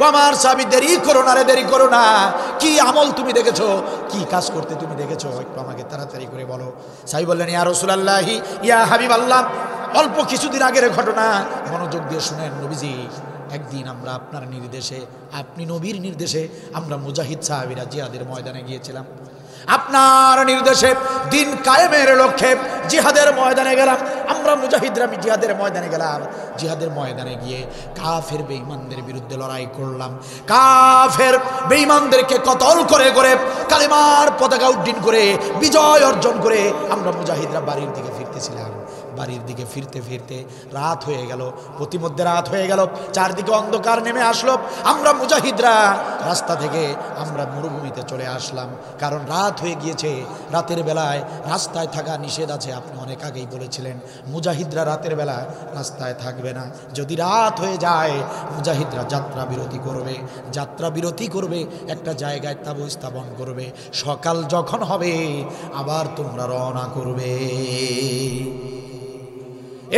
ও আমার সাহাবী দেরি করো না রে, দেরি করো না। কি আমল তুমি দেখেছো, কি কাজ করতে তুমি দেখেছো, একটু আমাকে তাড়াতাড়ি করে বলো। সাহাবী বললেন, ইয়া রাসূলুল্লাহ, ইয়া হাবিবাল্লাহ, অল্প কিছুদিন আগের ঘটনা, মনোযোগ দিয়ে শুনেন নবীজি। একদিন আমরা আপনার নির্দেশে, আপনি নবীর নির্দেশে আমরা মুজাহিদ সাহাবীরা জিহাদের ময়দানে গিয়েছিলাম। আপনার নির্দেশে দিন কায়েমের লক্ষ্যে জিহাদের ময়দানে গেলাম। আমরা মুজাহিদরা জিহাদের ময়দানে গেলাম। জিহাদের ময়দানে গিয়ে কাফের বেঈমানদের বিরুদ্ধে লড়াই করলাম। কাফের বেঈমানদেরকে কতল করে করে কালেমার পতাকা উড্ডীন করে বিজয় অর্জন করে আমরা মুজাহিদরা বাড়ির দিকে ফিরতেছিলাম। বাড়ির দিকে ফিরতে ফিরতে রাত হয়ে গেল, প্রতিমধ্যে রাত হয়ে গেল, চারদিকে অন্ধকার নেমে আসলো। আমরা মুজাহিদরা রাস্তা থেকে আমরা মরুভূমিতে চলে আসলাম, কারণ রাত হয়ে গিয়েছে। রাতের বেলায় রাস্তায় থাকা নিষেধ আছে, আপনি অনেক আগেই বলেছিলেন মুজাহিদরা রাতের বেলা রাস্তায় থাকবে না। যদি রাত হয়ে যায় মুজাহিদরা যাত্রা বিরতি করবে, যাত্রা বিরতি করবে, একটা জায়গায় তাঁবু স্থাপন করবে। সকাল যখন হবে আবার তোমরা রওনা করবে।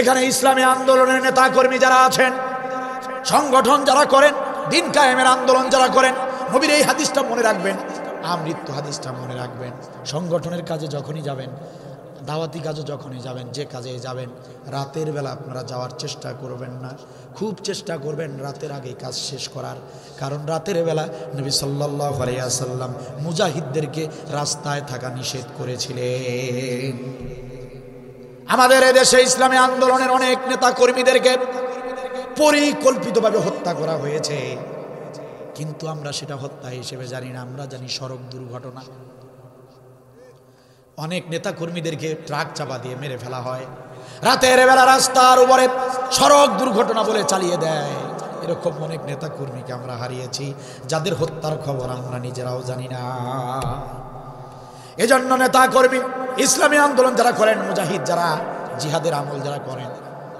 এখানে ইসলামী আন্দোলনের নেতা কর্মী যারা আছেন, সংগঠন যারা করেন, দিন কায়েমের আন্দোলন যারা করেন, নবীর এই হাদিসটা মনে রাখবেন, আমৃত্যু হাদিসটা মনে রাখবেন। সংগঠনের কাজে যখনই যাবেন, দাওয়াতি কাজে যখনই যাবেন, যে কাজে যাবেন, রাতের বেলা আপনারা যাওয়ার চেষ্টা করবেন না। খুব চেষ্টা করবেন রাতের আগে কাজ শেষ করার, কারণ রাতের বেলা নবী সাল্লাল্লাহু আলাইহি ওয়াসাল্লাম মুজাহিদদেরকে রাস্তায় থাকা নিষেধ করেছিলেন। আমাদের এদেশে ইসলামী আন্দোলনের অনেক নেতা কর্মীদেরকে পরিকল্পিতভাবে হত্যা করা হয়েছে, কিন্তু আমরা সেটা হত্যা হিসেবে জানি না, আমরা জানি সড়ক দুর্ঘটনা। অনেক নেতা কর্মীদেরকে ট্রাক চাপা দিয়ে মেরে ফেলা হয়, রাতের বেলা রাস্তার উপরে সড়ক দুর্ঘটনা বলে চালিয়ে দেয়। এরকম অনেক নেতা কর্মীকে আমরা হারিয়েছি, যাদের হত্যার খবর আমরা নিজেরাও জানি না। এজন্য নেতা কর্মী, ইসলামী আন্দোলন যারা করেন, মুজাহিদ যারা, জিহাদের আমল যারা করেন,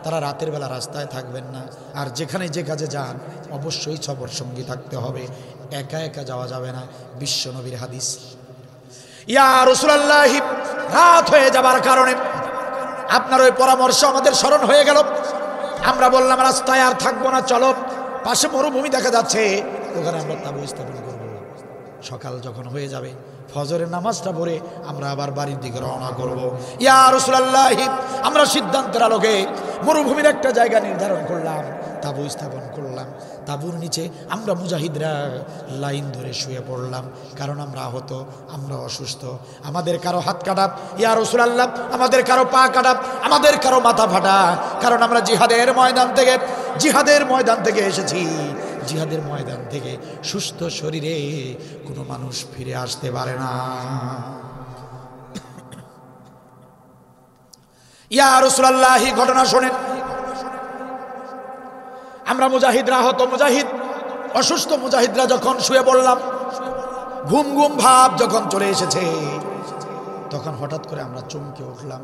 তারা রাতের বেলা রাস্তায় থাকবেন না। আর যেখানে যে কাজে যান অবশ্যই সবর সঙ্গী থাকতে হবে, একা একা যাওয়া যাবে না। বিশ্ব নবীর হাদিস। ইয়া রাসূলুল্লাহ, রাত হয়ে যাবার কারণে আপনার ওই পরামর্শ আমাদের স্মরণ হয়ে গেল। আমরা বললাম রাস্তায় আর থাকবো না, চলো পাশে মরুভূমি দেখা যাচ্ছে, ওখানে আমরা তাঁবু স্থাপন করবো। সকাল যখন হয়ে যাবে ফজরের নামাজটা পড়ে আমরা আবার বাড়ির দিকে রওনা করব। ইয়া রাসূলুল্লাহ, আমরা সিদ্ধান্তের আলোকে মরুভূমির একটা জায়গা নির্ধারণ করলাম, তাঁবু স্থাপন করলাম। তাঁবুর নিচে আমরা মুজাহিদরা লাইন ধরে শুয়ে পড়লাম, কারণ আমরা আহত, আমরা অসুস্থ। আমাদের কারো হাত কাটা, ইয়া রাসূলুল্লাহ, আমাদের কারো পা কাটা, আমাদের কারো মাথা ফাটা, কারণ আমরা জিহাদের ময়দান থেকে এসেছি। জিহাদের ময়দান থেকে সুস্থ শরীরে কোনো মানুষ ফিরে আসতে পারে না। ইয়া রাসূলুল্লাহ, ঘটনা শোনেন। আমরা মুজাহিদরা আহত, মুজাহিদ অসুস্থ মুজাহিদরা যখন শুয়ে পড়লাম, ঘুম ঘুম ভাব যখন চলে এসেছে, তখন হঠাৎ করে আমরা চমকে উঠলাম।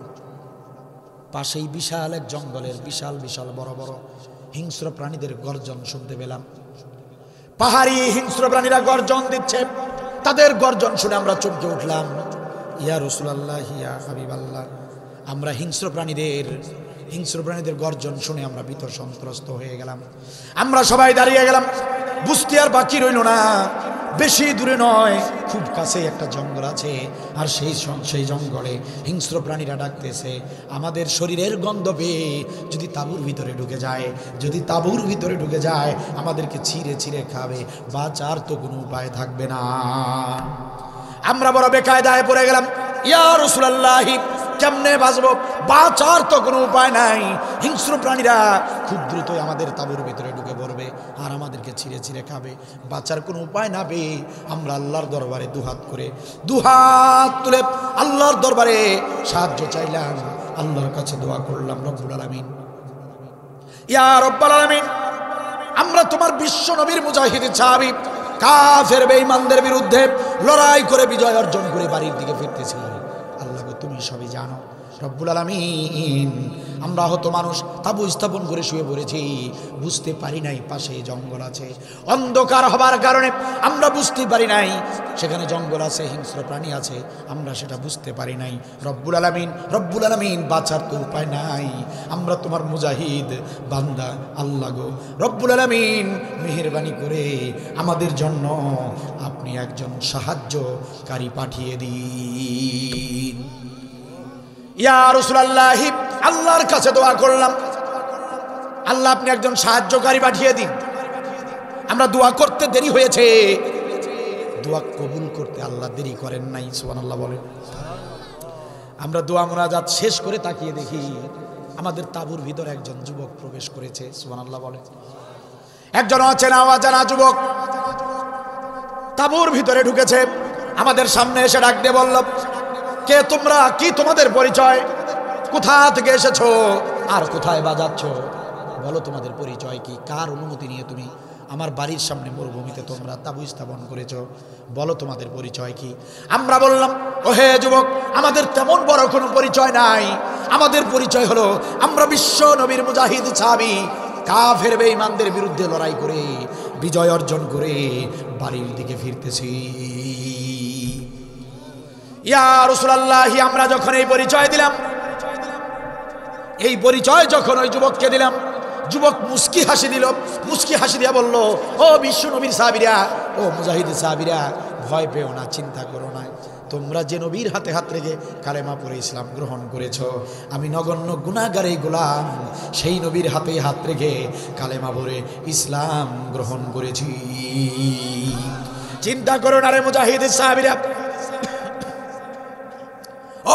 পাশেই বিশাল এক জঙ্গলের বিশাল বিশাল বড় বড় হিংস্র প্রাণীদের গর্জন শুনতে পেলাম। পাহাড়ি হিংস্র প্রাণীরা গর্জন দিচ্ছে, তাদের গর্জন শুনে আমরা চমকে উঠলাম। ইয়া রাসূলুল্লাহ, ইয়া হাবিবাল্লাহ, আমরা হিংস্র প্রাণীদের গর্জন শুনে আমরা ভীত সন্ত্রস্ত হয়ে গেলাম। আমরা সবাই দাঁড়িয়ে গেলাম, বুঝতে আর বাকি রইল না। বেশি দূরে নয়, খুব কাছে একটা জঙ্গল আছে। আর সেই জঙ্গলে হিংস্র প্রাণীরা ডাকতেছে, আমাদের শরীরের গন্ধ পেয়ে যদি তাঁবুর ভিতরে ঢুকে যায়, যদি তাঁবুর ভিতরে ঢুকে যায় আমাদেরকে ছিঁড়ে ছিঁড়ে খাবে, বাঁচার তো কোনো উপায় থাকবে না। আমরা বড় বেকায়দায় পড়ে গেলাম, ইয়া রাসূলুল্লাহ কেমনে বাঁচবো, বাঁচার তো কোনো উপায় নাই। হিংস্র প্রাণীরা খুব দ্রুতই আমাদের তাঁবুর ভিতরে ঢুকে পড়বে আর আমাদেরকে ছিঁড়ে ছিঁড়ে খাবে, বাঁচার কোনো উপায় না পেয়ে আমরা আল্লাহর দরবারে দুহাত তুলে আল্লাহর দরবারে সাহায্য চাইলাম, আল্লাহর কাছে দোয়া করলাম, রব্বুল আলামিন, ইয়া রব্বুল আলামিন, আমরা তোমার বিশ্ব নবীর মুজাহিদ সাহাবী কাফের বেঈমানদের বিরুদ্ধে লড়াই করে বিজয় অর্জন করে বাড়ির দিকে ফিরতেছি। আল্লাহ গো, তুমি সবই জানো রব্বুল আলামিন। আমরা হয়তো মানুষ তাবু স্থাপন করে শুয়ে পড়েছি, বুঝতে পারি নাই পাশে জঙ্গল আছে। অন্ধকার হবার কারণে আমরা বুঝতে পারি নাই সেখানে জঙ্গল আছে, হিংস্র প্রাণী আছে, আমরা সেটা বুঝতে পারি নাই। রব্বুল আলামিন, বাঁচার তো উপায় নাই। আমরা তোমার মুজাহিদ বান্দা, আল্লাহ গো রব্বুল আলামিন, মেহেরবানি করে আমাদের জন্য আপনি একজন সাহায্যকারী পাঠিয়ে দিন। ইয়া রাসূলুল্লাহ, আল্লাহর কাছে দোয়া করলাম, আল্লাহ আপনি একজন সাহায্যকারী পাঠিয়ে দিন। আমরা দোয়া করতে দেরি হয়েছে, দোয়া কবুল করতে আল্লাহ দেরি করেন নাই, সুবহানাল্লাহ বলেন। আমরা দোয়া মুনাজাত শেষ করে তাকিয়ে দেখি আমাদের তাঁবুর ভিতরে একজন যুবক প্রবেশ করেছে, সুবহানাল্লাহ বলেন। একজন অচেনা যুবক তাঁবুর ভিতরে ঢুকেছে, আমাদের সামনে এসে ডাক দিয়ে বলল, কে তোমরা, কি তোমাদের পরিচয়, কোথা থেকে এসেছো আর কোথায় বাজাচ্ছ, বলো তোমাদের পরিচয় কি, কার অনুমতি নিয়ে তুমি আমার বাড়ির সামনে মরুভূমিতে তোমরা তাঁবু স্থাপন করেছো, বলো তোমাদের পরিচয় কি। আমরা বললাম, ওহে যুবক, আমাদের তেমন বড় কোনো পরিচয় নাই, আমাদের পরিচয় হলো আমরা বিশ্ব নবীর মুজাহিদ সাহাবী, কাফের বেঈমানদের বিরুদ্ধে লড়াই করে বিজয় অর্জন করে বাড়ির দিকে ফিরতেছি। ইয়া রাসূলুল্লাহ, আমরা যখন এই পরিচয় দিলাম, এই পরিচয় যখন ওই যুবককে দিলাম, যুবক মুস্কি হাসি দিল, মুস্কি হাসি দিয়া বলল, ও বিশ্ব নবীর সাহাবীরা, ও মুজাহিদ সাহাবীরা, ভয় পেও না, চিন্তা করো না, তোমরা যে নবীর হাতে হাত রেখে কালেমা পড়ে ইসলাম গ্রহণ করেছ, আমি নগণ্য গুনাহগারে গোলাম সেই নবীর হাতে হাত রেখে কালেমা পড়ে ইসলাম গ্রহণ করেছি। চিন্তা করো না রে মুজাহিদ সাহাবীরা,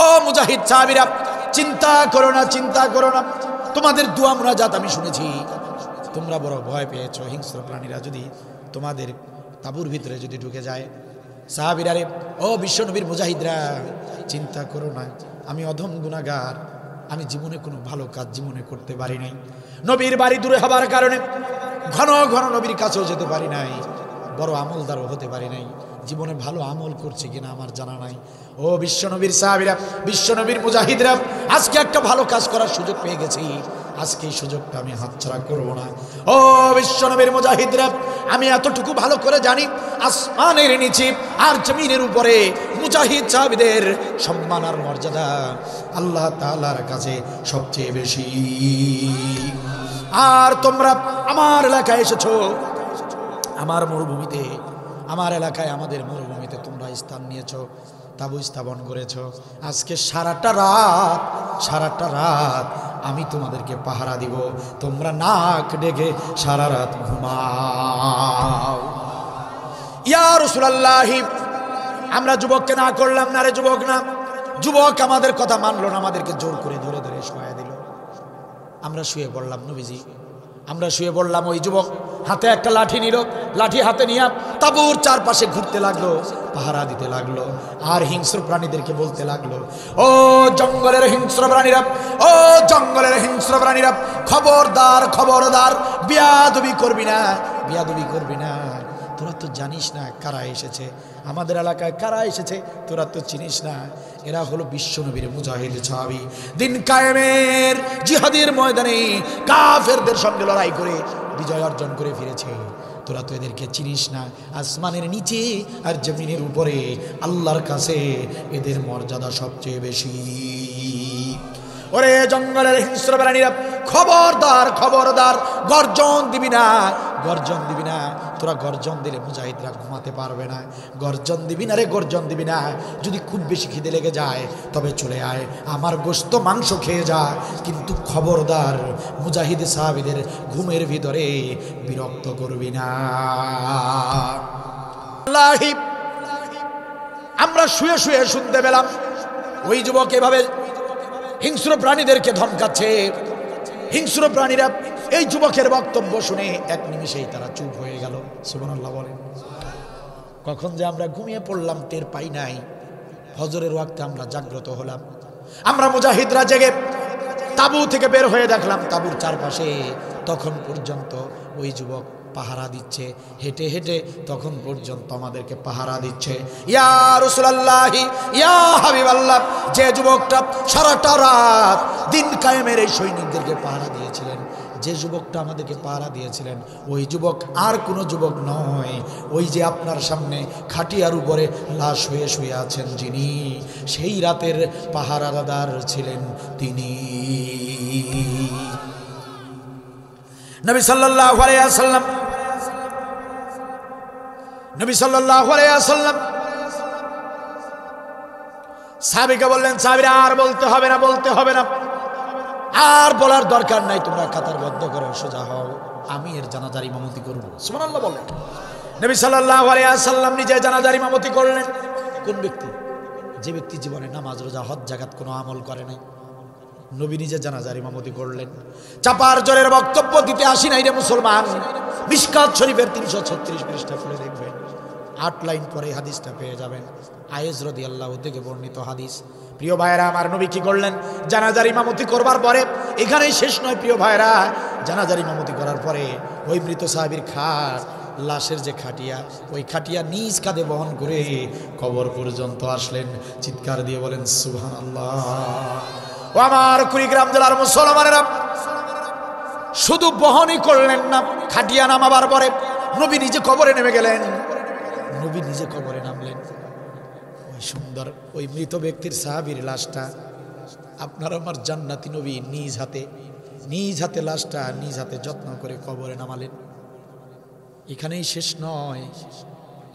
ও মুজাহিদ সাহাবীরা, চিন্তা করো না, তোমাদের দোয়া মুনাজাত আমি শুনেছি, তোমরা বড় ভয় পেয়েছো, হিংস্র প্রাণীরা যদি তোমাদের তাঁবুর ভিতরে যদি ঢুকে যায়। সাহাবীরা রে, ও বিশ্বনবীর মুজাহিদরা, চিন্তা করো না, আমি অধম গুনাহগার, আমি জীবনে কোনো ভালো কাজ জীবনে করতে পারি নাই, নবীর বাড়ি দূরে হবার কারণে ঘন ঘন নবীর কাছেও যেতে পারি নাই, বড় আমলদারও হতে পারি নাই, জীবনে ভালো আমল করছে কিনা আমার জানা নাই। ও বিশ্বনবীর সাহাবীরা, বিশ্বনবীর মুজাহিদরা, আজকে একটা ভালো কাজ করার সুযোগ পেয়ে গেছি, আজকে এই সুযোগটা আমি হাতছাড়া করব না। ও বিশ্বনবীর মুজাহিদরা, আমি এতটুকু ভালো করে জানি, আসমানের নিচে আর জমিনের উপরে মুজাহিদ সাহাবীদের সম্মান আর মর্যাদা আল্লাহ তাআলার কাছে সবচেয়ে বেশি। আর তোমরা আমার এলাকায় এসেছো, আমার মরুভূমিতে, আমার এলাকায়, আমাদের মরুভূমিতে তোমরা স্থান নিয়েছো, তাঁবু স্থাপন করেছ, আজকে সারাটা রাত আমি তোমাদেরকে পাহারা দিব, তোমরা নাক ডেকে সারা রাত ঘুমাও। ইয়া রাসূলুল্লাহ, আমরা যুবককে না করলাম না রে যুবক, না, যুবক আমাদের কথা মানলো না, আমাদেরকে জোর করে ধরে ধরে শোয়া দিল, আমরা শুয়ে পড়লাম। নবীজি, আমরা শুয়ে পড়লাম, ওই যুবক হাতে একটা লাঠি নিল, লাঠি হাতে নিয়ে তাঁবুর চারপাশে ঘুরতে লাগলো, পাহারা দিতে লাগলো, আর হিংস্র প্রাণীদেরকে বলতে লাগলো, ও জঙ্গলের হিংস্র প্রাণীরা, ও জঙ্গলের হিংস্র প্রাণীরা, খবরদার, বিয়াদবি করবি না, তোরা তো জানিস না কারা এসেছে, আমাদের এলাকায় কারা এসেছে তোরা তো চিনিস না, এরা হলো বিশ্বনবীর মুজাহিদ সাহাবী, দিন কায়েমের জিহাদের ময়দানে কাফেরদের সঙ্গে লড়াই করে বিজয় অর্জন করে ফিরেছে, তোরা তো এদেরকে চিনিস না, আসমানের নিচে আর জমিনের উপরে আল্লাহর কাছে এদের মর্যাদা সবচেয়ে বেশি। ওরে জঙ্গলের হিংস্র প্রাণীরা, খবরদার, গর্জন দিবি না, গর্জন দিবি না, তোরা গর্জন দিলে মুজাহিদরা ঘুমাতে পারবে না। গর্জন দিবি না রে, গর্জন দিবি না। যদি খুব বেশি খিদে লেগে যায় তবে চলে আয়, আমার গোশত মাংস খেয়ে যা, কিন্তু খবরদার মুজাহিদ সাহাবীদের ঘুমের ভিতরে বিরক্ত করবি না। আমরা শুয়ে শুয়ে শুনতে পেলাম ওই যুবক এভাবে হিংস্র প্রাণীদেরকে ধমকাচ্ছে। হিংস্র প্রাণীরা এই যুবকের বক্তব্য শুনে এক নিমিষেই তারা চুপ হয়ে গেল। সুবহানাল্লাহ বলেন। কখন যে আমরা ঘুমিয়ে পড়লাম টের পাই নাই। ফজরের ওয়াক্তে আমরা জাগ্রত হলাম। আমরা মুজাহিদরা জেগে তাবু থেকে বের হয়ে দেখলাম তাবুর চারপাশে তখন পর্যন্ত ওই যুবক পাহারা দিচ্ছে, হেঁটে হেঁটে তখন পর্যন্ত আমাদেরকে পাহারা দিচ্ছে। ইয়া রাসূলুল্লাহ, ইয়া হাবিবাল্লাহ, যে যুবকটা সারাটা রাত দিন কায়েমের এই সৈনিকদেরকে পাহারা দিয়েছিলেন, যে যুবকটা আমাদেরকে পাহারা দিয়েছিলেন, ওই যুবক আর কোনো যুবক নয়, ওই যে আপনার সামনে খাটিয়ার উপরে লাশ হয়ে শুয়ে আছেন যিনি, সেই রাতের পাহারাদার ছিলেন তিনি। নবী সাল্লাল্লাহু আলাইহি ওয়াসাল্লাম সাহাবীকে বললেন, সাহাবীরা আর বলতে হবে না, বলতে হবে না, আর বলার দরকার নাই, তোমরা কাতারবদ্ধ করো, সোজা হও, আমি এর জানাজার ইমামতি করব। সুবহানাল্লাহ বলেন। নবী সাল্লাল্লাহু আলাইহি ওয়াসাল্লাম নিজে জানাজার ইমামতি করলেন। কোন ব্যক্তি? যে ব্যক্তি জীবনে নামাজ, রোজা, হজ, যাকাত কোনো আমল করে নাই, নবী নিজে জানাজার ইমামতি করলেন। চাপার জোরের বক্তব্য দিতে আসি নাই রে মুসলমান। মিশকাত শরীফের 336 পৃষ্ঠা খুলে দেখবেন, 8 লাইন পরে হাদিসটা পেয়ে যাবেন। আয়েশ রাদিয়াল্লাহু থেকে বর্ণিত হাদিস। প্রিয় ভাইরা আমার, নবী কি করলেন? জানাজার ইমামতি করবার পরে, এখানেই শেষ নয় প্রিয় ভাইরা, জানাজার ইমামতি করার পরে ওই মৃত সাহাবীর খাট, লাশের যে খাটিয়া, ওই খাটিয়া নিজ কাঁধে বহন করে কবর পর্যন্ত আসলেন। চিৎকার দিয়ে বলেন সুবহানাল্লাহ। ও আমার কুড়িগ্রাম জেলার মুসলমানেরা, শুধু বহনই করলেন না, খাটিয়া নামাবার পরে নবী নিজে কবরে নেমে গেলেন। নবী নিজে কবরে নামলেন। ওই সুন্দর ওই মৃত ব্যক্তির সাহাবীর লাশটা আপনার আমার জান্নাতি নবী নিজ হাতে লাশটা নিজ হাতে যত্ন করে কবরে নামালেন। এখানেই শেষ নয়।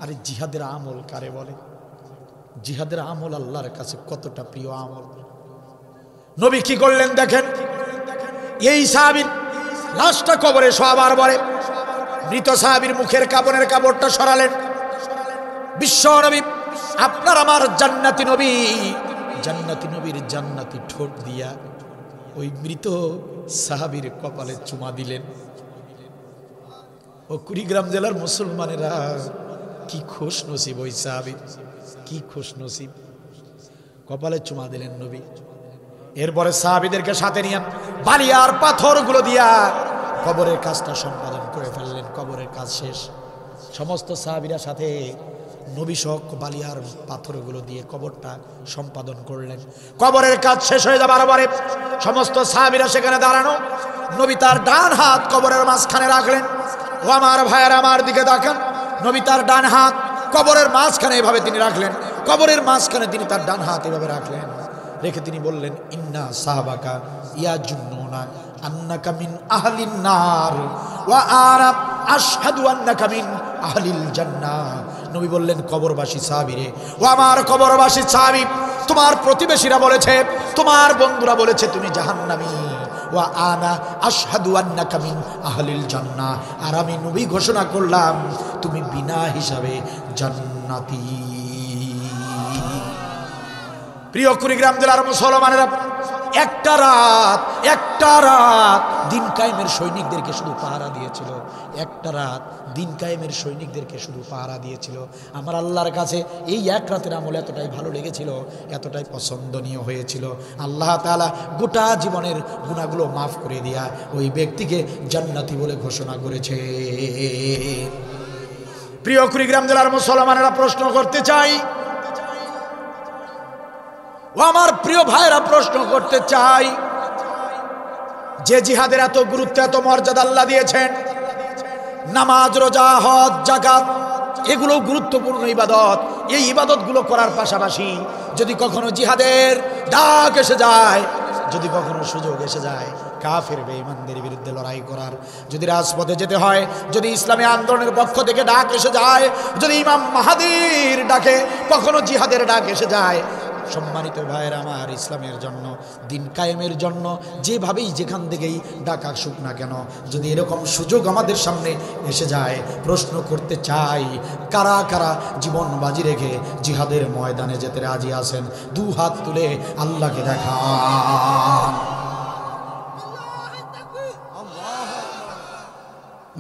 আরে জিহাদের আমল কারে বলে? জিহাদের আমল আল্লাহর কাছে কতটা প্রিয় আমল। নবী কি করলেন দেখেন, এই সাহাবীর লাশটা কবরে শোয়াবার পরে মৃত সাহাবীর মুখের কাপড়ের কাপড়টা সরালেন। বিশ্ব নবী, আপনার আমার জান্নাতি নবীর জান্নাতি ঠোঁট দিয়া ওই মৃত সাহাবীর কপালে চুমা দিলেন। ও কুড়িগ্রাম জেলার মুসলমানেরা, কি খুশ নসিব ওই সাহাবী, কি খুশ নসিব। কপালে চুমা দিলেন নবী। এরপরে সাহাবীদেরকে সাথে নিয়ে বালি আর পাথরগুলো দিয়া কবরের কাজটা সম্পাদন করে ফেললেন। কবরের কাজ শেষ, সমস্ত সাহাবীরা সাথে নবী সহ বালি আর পাথরগুলো দিয়ে কবরটা সম্পাদন করলেন। কবরের কাজ শেষ হয়ে যাবার পরে সমস্ত সাহাবীরা সেখানে দাঁড়ানো। নবী তার ডান হাত কবরের মাঝখানে রাখলেন। ও আমার ভাইয়েরা, আমার দিকে তাকান। নবী তার ডান হাত কবরের মাঝখানে এভাবে তিনি রাখলেন। কবরের মাঝখানে তিনি তার ডান হাত এভাবে রাখলেন, রেখে তিনি বললেন, ইন্না সাহাবাকা ইয়াজুন্নুনা আন্নাকা মিন আহলিন নার ওয়া আরা আশহাদু আন্নাকা মিন আহলিল জান্নাহ। নবী বললেন, কবরবাসী সাহাবীরে, ও আমার কবরবাসী সাহাবী, তোমার প্রতিবেশীরা বলেছে, তোমার বন্ধুরা বলেছে তুমি জাহান্নামী। ওয়া আনা আশহাদু আন্নাকা মিন আহলিল জান্নাহ, আর আমি নবী ঘোষণা করলাম তুমি বিনা হিসাবে জান্নাতি। প্রিয় কুড়িগ্রাম জেলার মুসলমানেরা, একটা রাত দিন কায়েমের সৈনিকদেরকে শুধু পাহারা দিয়েছিল। একটা রাত দিন কায়েমের সৈনিকদেরকে শুধু পাহারা দিয়েছিল। আমার আল্লাহর কাছে এই এক রাতের আমল এতটাই ভালো লেগেছিল, এতটাই পছন্দনীয় হয়েছিল, আল্লাহ তাআলা গোটা জীবনের গুনাহগুলো মাফ করে দিয়া ওই ব্যক্তিকে জান্নাতি বলে ঘোষণা করেছে। প্রিয় কুড়িগ্রাম জেলার মুসলমানেরা, প্রশ্ন করতে চাই, ও আমার প্রিয় ভাইরা, প্রশ্ন করতে চাই, যে জিহাদের এত গুরুত্ব, এত মর্যাদা আল্লাহ দিয়েছেন, নামাজ, রোজা, হজ, যাকাত, এগুলো গুরুত্বপূর্ণ ইবাদত। এই ইবাদতগুলো করার পাশাপাশি যদি কখনো জিহাদের ডাক এসে যায়, যদি কখনো সুযোগ এসে যায়, কাফের বেঈমানদের বিরুদ্ধে লড়াই করার। যদি রাজপথে যেতে হয়, যদি ইসলামী আন্দোলনের পক্ষ থেকে ডাক এসে যায়, যদি ইমাম মাহাদির ডাকে কখনো জিহাদের ডাক এসে যায়, সম্মানিত ভাইয়ের আমার, ইসলামের জন্য, দিন কায়েমের জন্য যেভাবেই যেখান থেকেই ডাক আসুক না কেন, যদি এরকম সুযোগ আমাদের সামনে এসে যায়, প্রশ্ন করতে চাই, কারা কারা জীবন বাজি রেখে জিহাদের ময়দানে যেতে রাজি আছেন? দু হাত তুলে আল্লাহকে দেখান।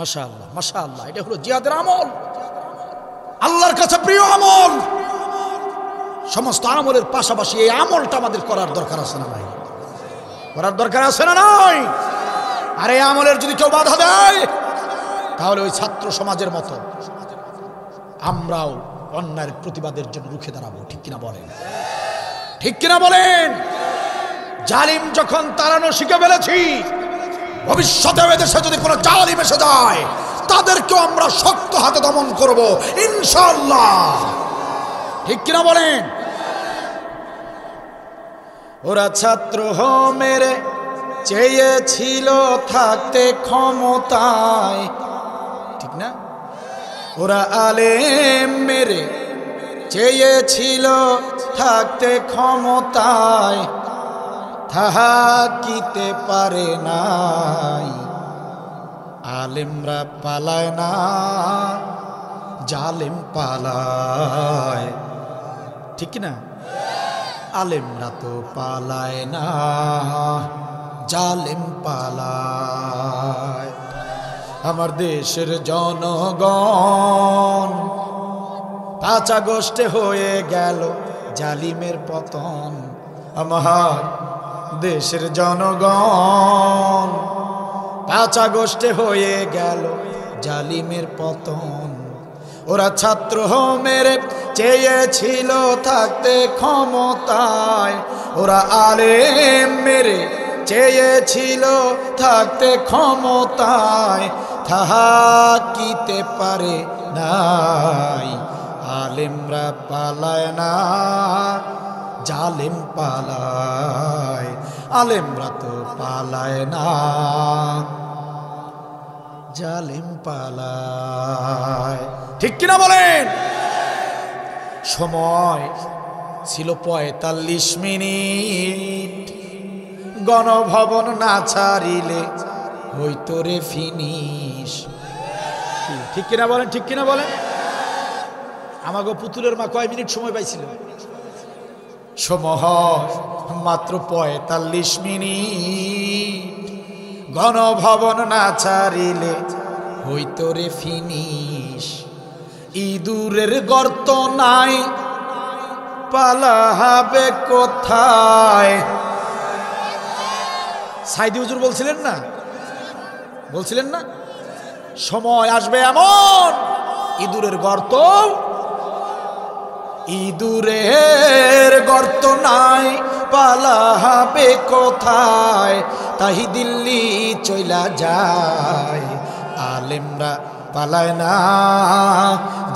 মাশাআল্লাহ, মাশাআল্লাহ, এটা হলো জিহাদের আমল, আল্লাহর কাছে প্রিয় আমল। সমস্ত আমলের পাশাপাশি এই আমলটা আমাদের করার দরকার আছে না ভাই? করার দরকার আছে না নয়? আর এই আমলের যদি কেউ বাধা দেয়, তাহলে ওই ছাত্র সমাজের মতো আমরাও অন্যায়ের প্রতিবাদের জন্য রুখে দাঁড়াবো। ঠিক কিনা বলেন? ঠিক কিনা বলেন? জালিম যখন তাড়ানো শিখে ফেলেছি, ভবিষ্যতে এদেশে যদি কোনো জালিম এসে যায়, তাদেরকেও আমরা শক্ত হাতে দমন করব ইনশাআল্লাহ। ঠিক কিনা বলেন? ওরা ছাত্র মেরে চেয়েছিল থাকতে ক্ষমতায়, ঠিক না? ওরা আলেম মেরে চেয়েছিল থাকতে ক্ষমতায়, থাকিতে পারে নাই। আলেমরা পালায় না, জালেম পালায়। ঠিক না? আলেমরা তো পালায় না, জালেম পালায়। আমার দেশের জনগণ 5 আগস্টে হয়ে গেল জালিমের পতন। আমার দেশের জনগণ 5 আগস্টে হয়ে গেল জালিমের পতন। ওরা ছাত্র মেরে চেয়েছিল থাকতে ক্ষমতায়, ওরা আলেম মেরে চেয়েছিল থাকতে ক্ষমতায়, থাকিতে পারে নাই। আলেমরা পালায় না, জালেম পালায়। আলেমরা তো পালায় না, জালেম পালায়। ঠিক কিনা বলেন? সময় ছিল 45 মিনিট, গণভবন না ছাড়িলে হইতো রে ফিনিশ। ঠিক কিনা বলেন? ঠিক কিনা বলেন? আমাকে পুতুলের মা কয় মিনিট সময় পাইছিল? সময় মাত্র 45 মিনিট, গণভবন না ছাড়িলে হইতো রে ফিনিশ। ইঁদুরের গর্ত নাই, পালাবে কোথায়? সাইদি হুজুর বলছিলেন না? বলছিলেন না? সময় আসবে এমন, ইঁদুরের গর্ত, ইঁদুরের গর্ত নাই, পালাবে কোথায়? তাহি দিল্লি চইলা যায়। আলেমরা পালায় না,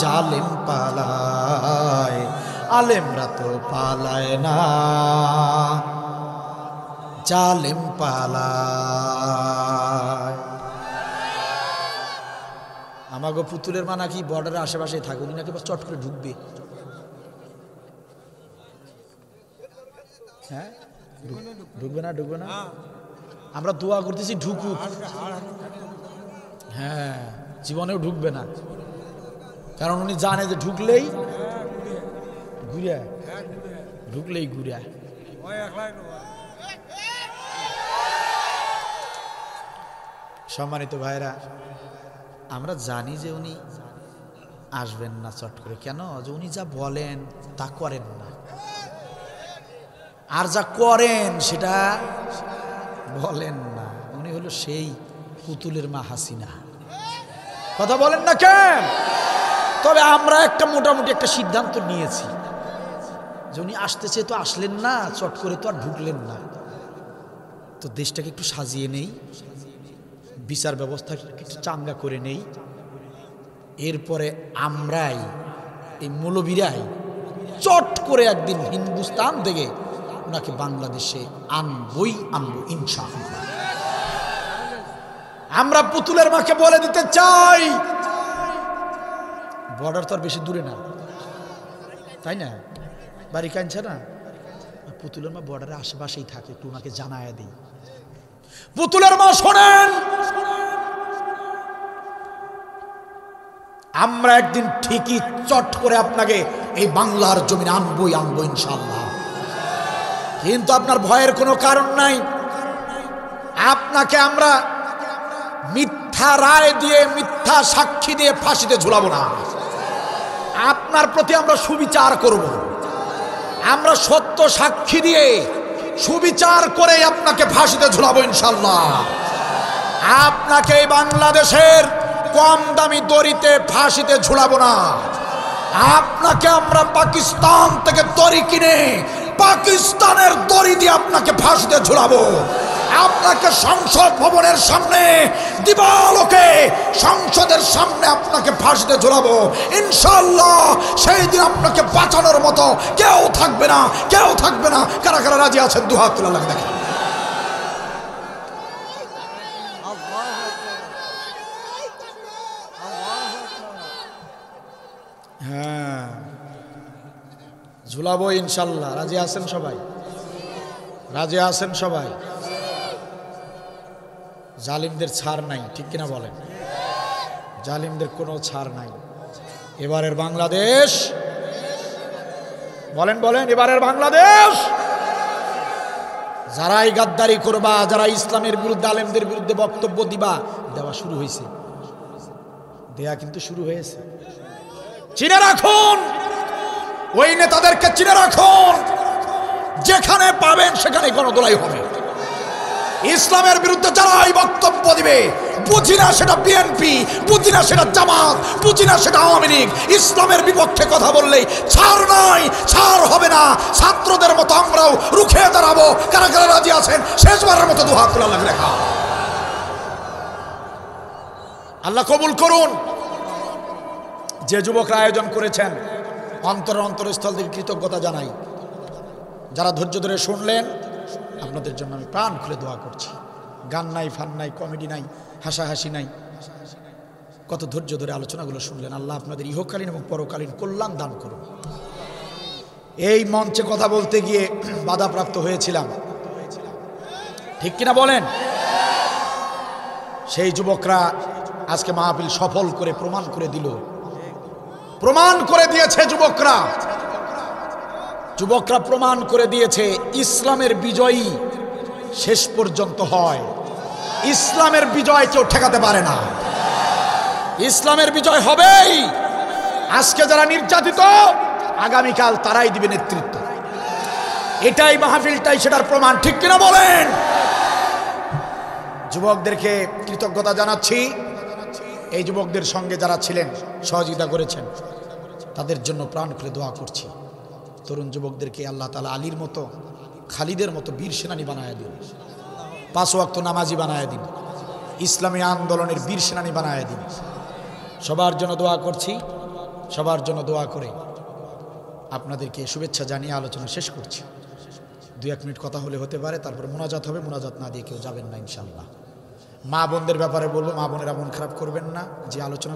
জালেম পালায়। আলেমরা তো পালায় না, জালেম পালায়। আমাগো পুতুলের মা নাকি বর্ডারের আশেপাশে থাকুন, নাকি চট করে ঢুকবে। হ্যাঁ, ঢুকবে না? ঢুকবে না? আমরা দোয়া করতেছি ঢুকুক। হ্যাঁ, জীবনেও ঢুকবে না, কারণ উনি জানে যে ঢুকলেই ঘুরে, ঢুকলেই ঘুরে। সম্মানিত ভাইরা, আমরা জানি যে উনি আসবেন না চট করে। কেন? যে উনি যা বলেন তা করেন না, আর যা করেন সেটা বলেন না। উনি হলো সেই পুতুলের মা হাসিনা। কথা বলেন না কেন? তবে আমরা একটা মোটামুটি একটা সিদ্ধান্ত নিয়েছি যে উনি আসতেছে, তো আসলেন না চট করে, তো আর ঢুকলেন না, তো দেশটাকে একটু সাজিয়ে নেই, বিচার ব্যবস্থা একটু চাঙ্গা করে নেই, এরপরে আমরাই এই মৌলবীরাই চট করে একদিন হিন্দুস্তান থেকে ওনাকে বাংলাদেশে আনবো ইনশাআল্লাহ। আমরা পুতুলের মাকে বলে দিতে চাই, বর্ডার তো আর বেশি দূরে না, তাই না? বাড়ি কাঁদছে না, পুতুলের মা বর্ডারের আশেপাশেই থাকে, একটু ওনাকে জানায় দিই। পুতুলের মা শোনেন, আমরা একদিন ঠিকই চট করে আপনাকে এই বাংলার জমিনে আনবই ইনশাআল্লাহ। কিন্তু আপনার ভয়ের কোনো কারণ নাই। আপনাকে আমরা মিথ্যা রায় দিয়ে, মিথ্যা সাক্ষী দিয়ে ফাঁসিতে ঝুলাবো না। আপনার প্রতি আমরা সুবিচার করব। আমরা সত্য সাক্ষী দিয়ে সুবিচার করে আপনাকে ফাঁসিতে ঝুলাবো ইনশাআল্লাহ। আপনাকে এই বাংলাদেশের কম দামি দড়িতে ফাঁসিতে ঝুলাবো না। আপনাকে আমরা পাকিস্তান থেকে দড়ি কিনে পাকিস্তানের দড়ি দিয়ে আপনাকে ফাঁসিতে ঝুলাবো। আপনাকে সংসদ ভবনের সামনে, দিবালোকে সংসদের সামনে আপনাকে ফাঁসিতে ঝুলাবো ইনশাআল্লাহ। সেই দিন আপনাকে বাঁচানোর মতো কেউ থাকবে না, কেউ থাকবে না। কারা কারা রাজি আছেন দুহাত তুলে আল্লাহকে দেখেন। হ্যাঁ, ঝুলাবো ইনশাআল্লাহ। রাজি আছেন সবাই? রাজি আছেন সবাই? জালিমদের ছাড় নাই, ঠিক কিনা বলেন? জালিমদের কোনো ছাড় নাই। এবারের বাংলাদেশ, বলেন বলেন, এবারের বাংলাদেশ যারাই গাদ্দারি করবা, যারা ইসলামের বিরুদ্ধে, আলেমদের বিরুদ্ধে বক্তব্য দিবা, দেওয়া শুরু হয়েছে, দেয়া কিন্তু শুরু হয়েছে। চিনে রাখুন, ওই নেতাদেরকে চিনে রাখুন। যেখানে পাবেন সেখানে গণদোলাই হবে। ইসলামের বিরুদ্ধে যারাই বক্তব্য দিবে, বুঝি না সেটা বিএনপি, বুঝি না সেটা জামাত, বুঝি না সেটা আওয়ামী লীগ, ইসলামের বিপক্ষে কথা বললেই ছাড় নাই, ছাড় হবে না। ছাত্রদের মতো আমরাও রুখে দাঁড়াবো। কারা কারা রাজি আছেন? শেষবারের মতো দুহাত তুলে আল্লাহকে দেখা। আল্লাহ কবুল করুন। যে যুবকরা আয়োজন করেছেন, অন্তরস্থল থেকে কৃতজ্ঞতা জানাই। যারা ধৈর্য ধরে শুনলেন, আপনাদের জন্য আমি প্রাণ খুলে দোয়া করছি। গান নাই, ফান নাই, কমেডি নাই, হাসাহাসি নাই, কত ধৈর্য ধরে আলোচনাগুলো শুনলেন। আল্লাহ আপনাদের ইহকালীন এবং পরকালীন কল্যাণ দান করুন। এই মঞ্চে কথা বলতে গিয়ে বাধাপ্রাপ্ত হয়েছিলাম, ঠিক কিনা বলেন? সেই যুবকরা আজকে মাহফিল সফল করে প্রমাণ করে দিল, প্রমাণ করে দিয়েছে। যুবকরা প্রমাণ করে দিয়েছে ইসলামের বিজয়ী শেষ পর্যন্ত হয়। ইসলামের বিজয় কেউ ঠেকাতে পারে না। ইসলামের বিজয় হবেই। আজকে যারা নির্যাতিত, আগামীকাল তারাই দিবে নেতৃত্ব। এটাই মাহফিলটাই সেটার প্রমাণ, ঠিক কিনা বলেন? যুবকদেরকে কৃতজ্ঞতা জানাচ্ছি। এই যুবকদের সঙ্গে যারা ছিলেন, সহযোগিতা করেছেন, তাদের জন্য প্রাণ খুলে দোয়া করছি। তরুণ যুবকদেরকে আল্লাহ তাআলা আলীর মতো, খালিদের মতো বীর সেনানী বানায় দিন, 5 ওয়াক্ত নামাজি বানায় দিন, ইসলামী আন্দোলনের বীর সেনানী বানায় দিন। সবার জন্য দোয়া করছি। সবার জন্য দোয়া করে আপনাদেরকে শুভেচ্ছা জানিয়ে আলোচনা শেষ করছি। 2-1 মিনিট কথা হলে হতে পারে, তারপর মোনাজাত হবে। মোনাজাত না দিয়ে কেউ যাবেন না ইনশাআল্লাহ। মা বোনদের ব্যাপারে বলবো, মা বোনেরা মন খারাপ করবেন না। যে আলোচনা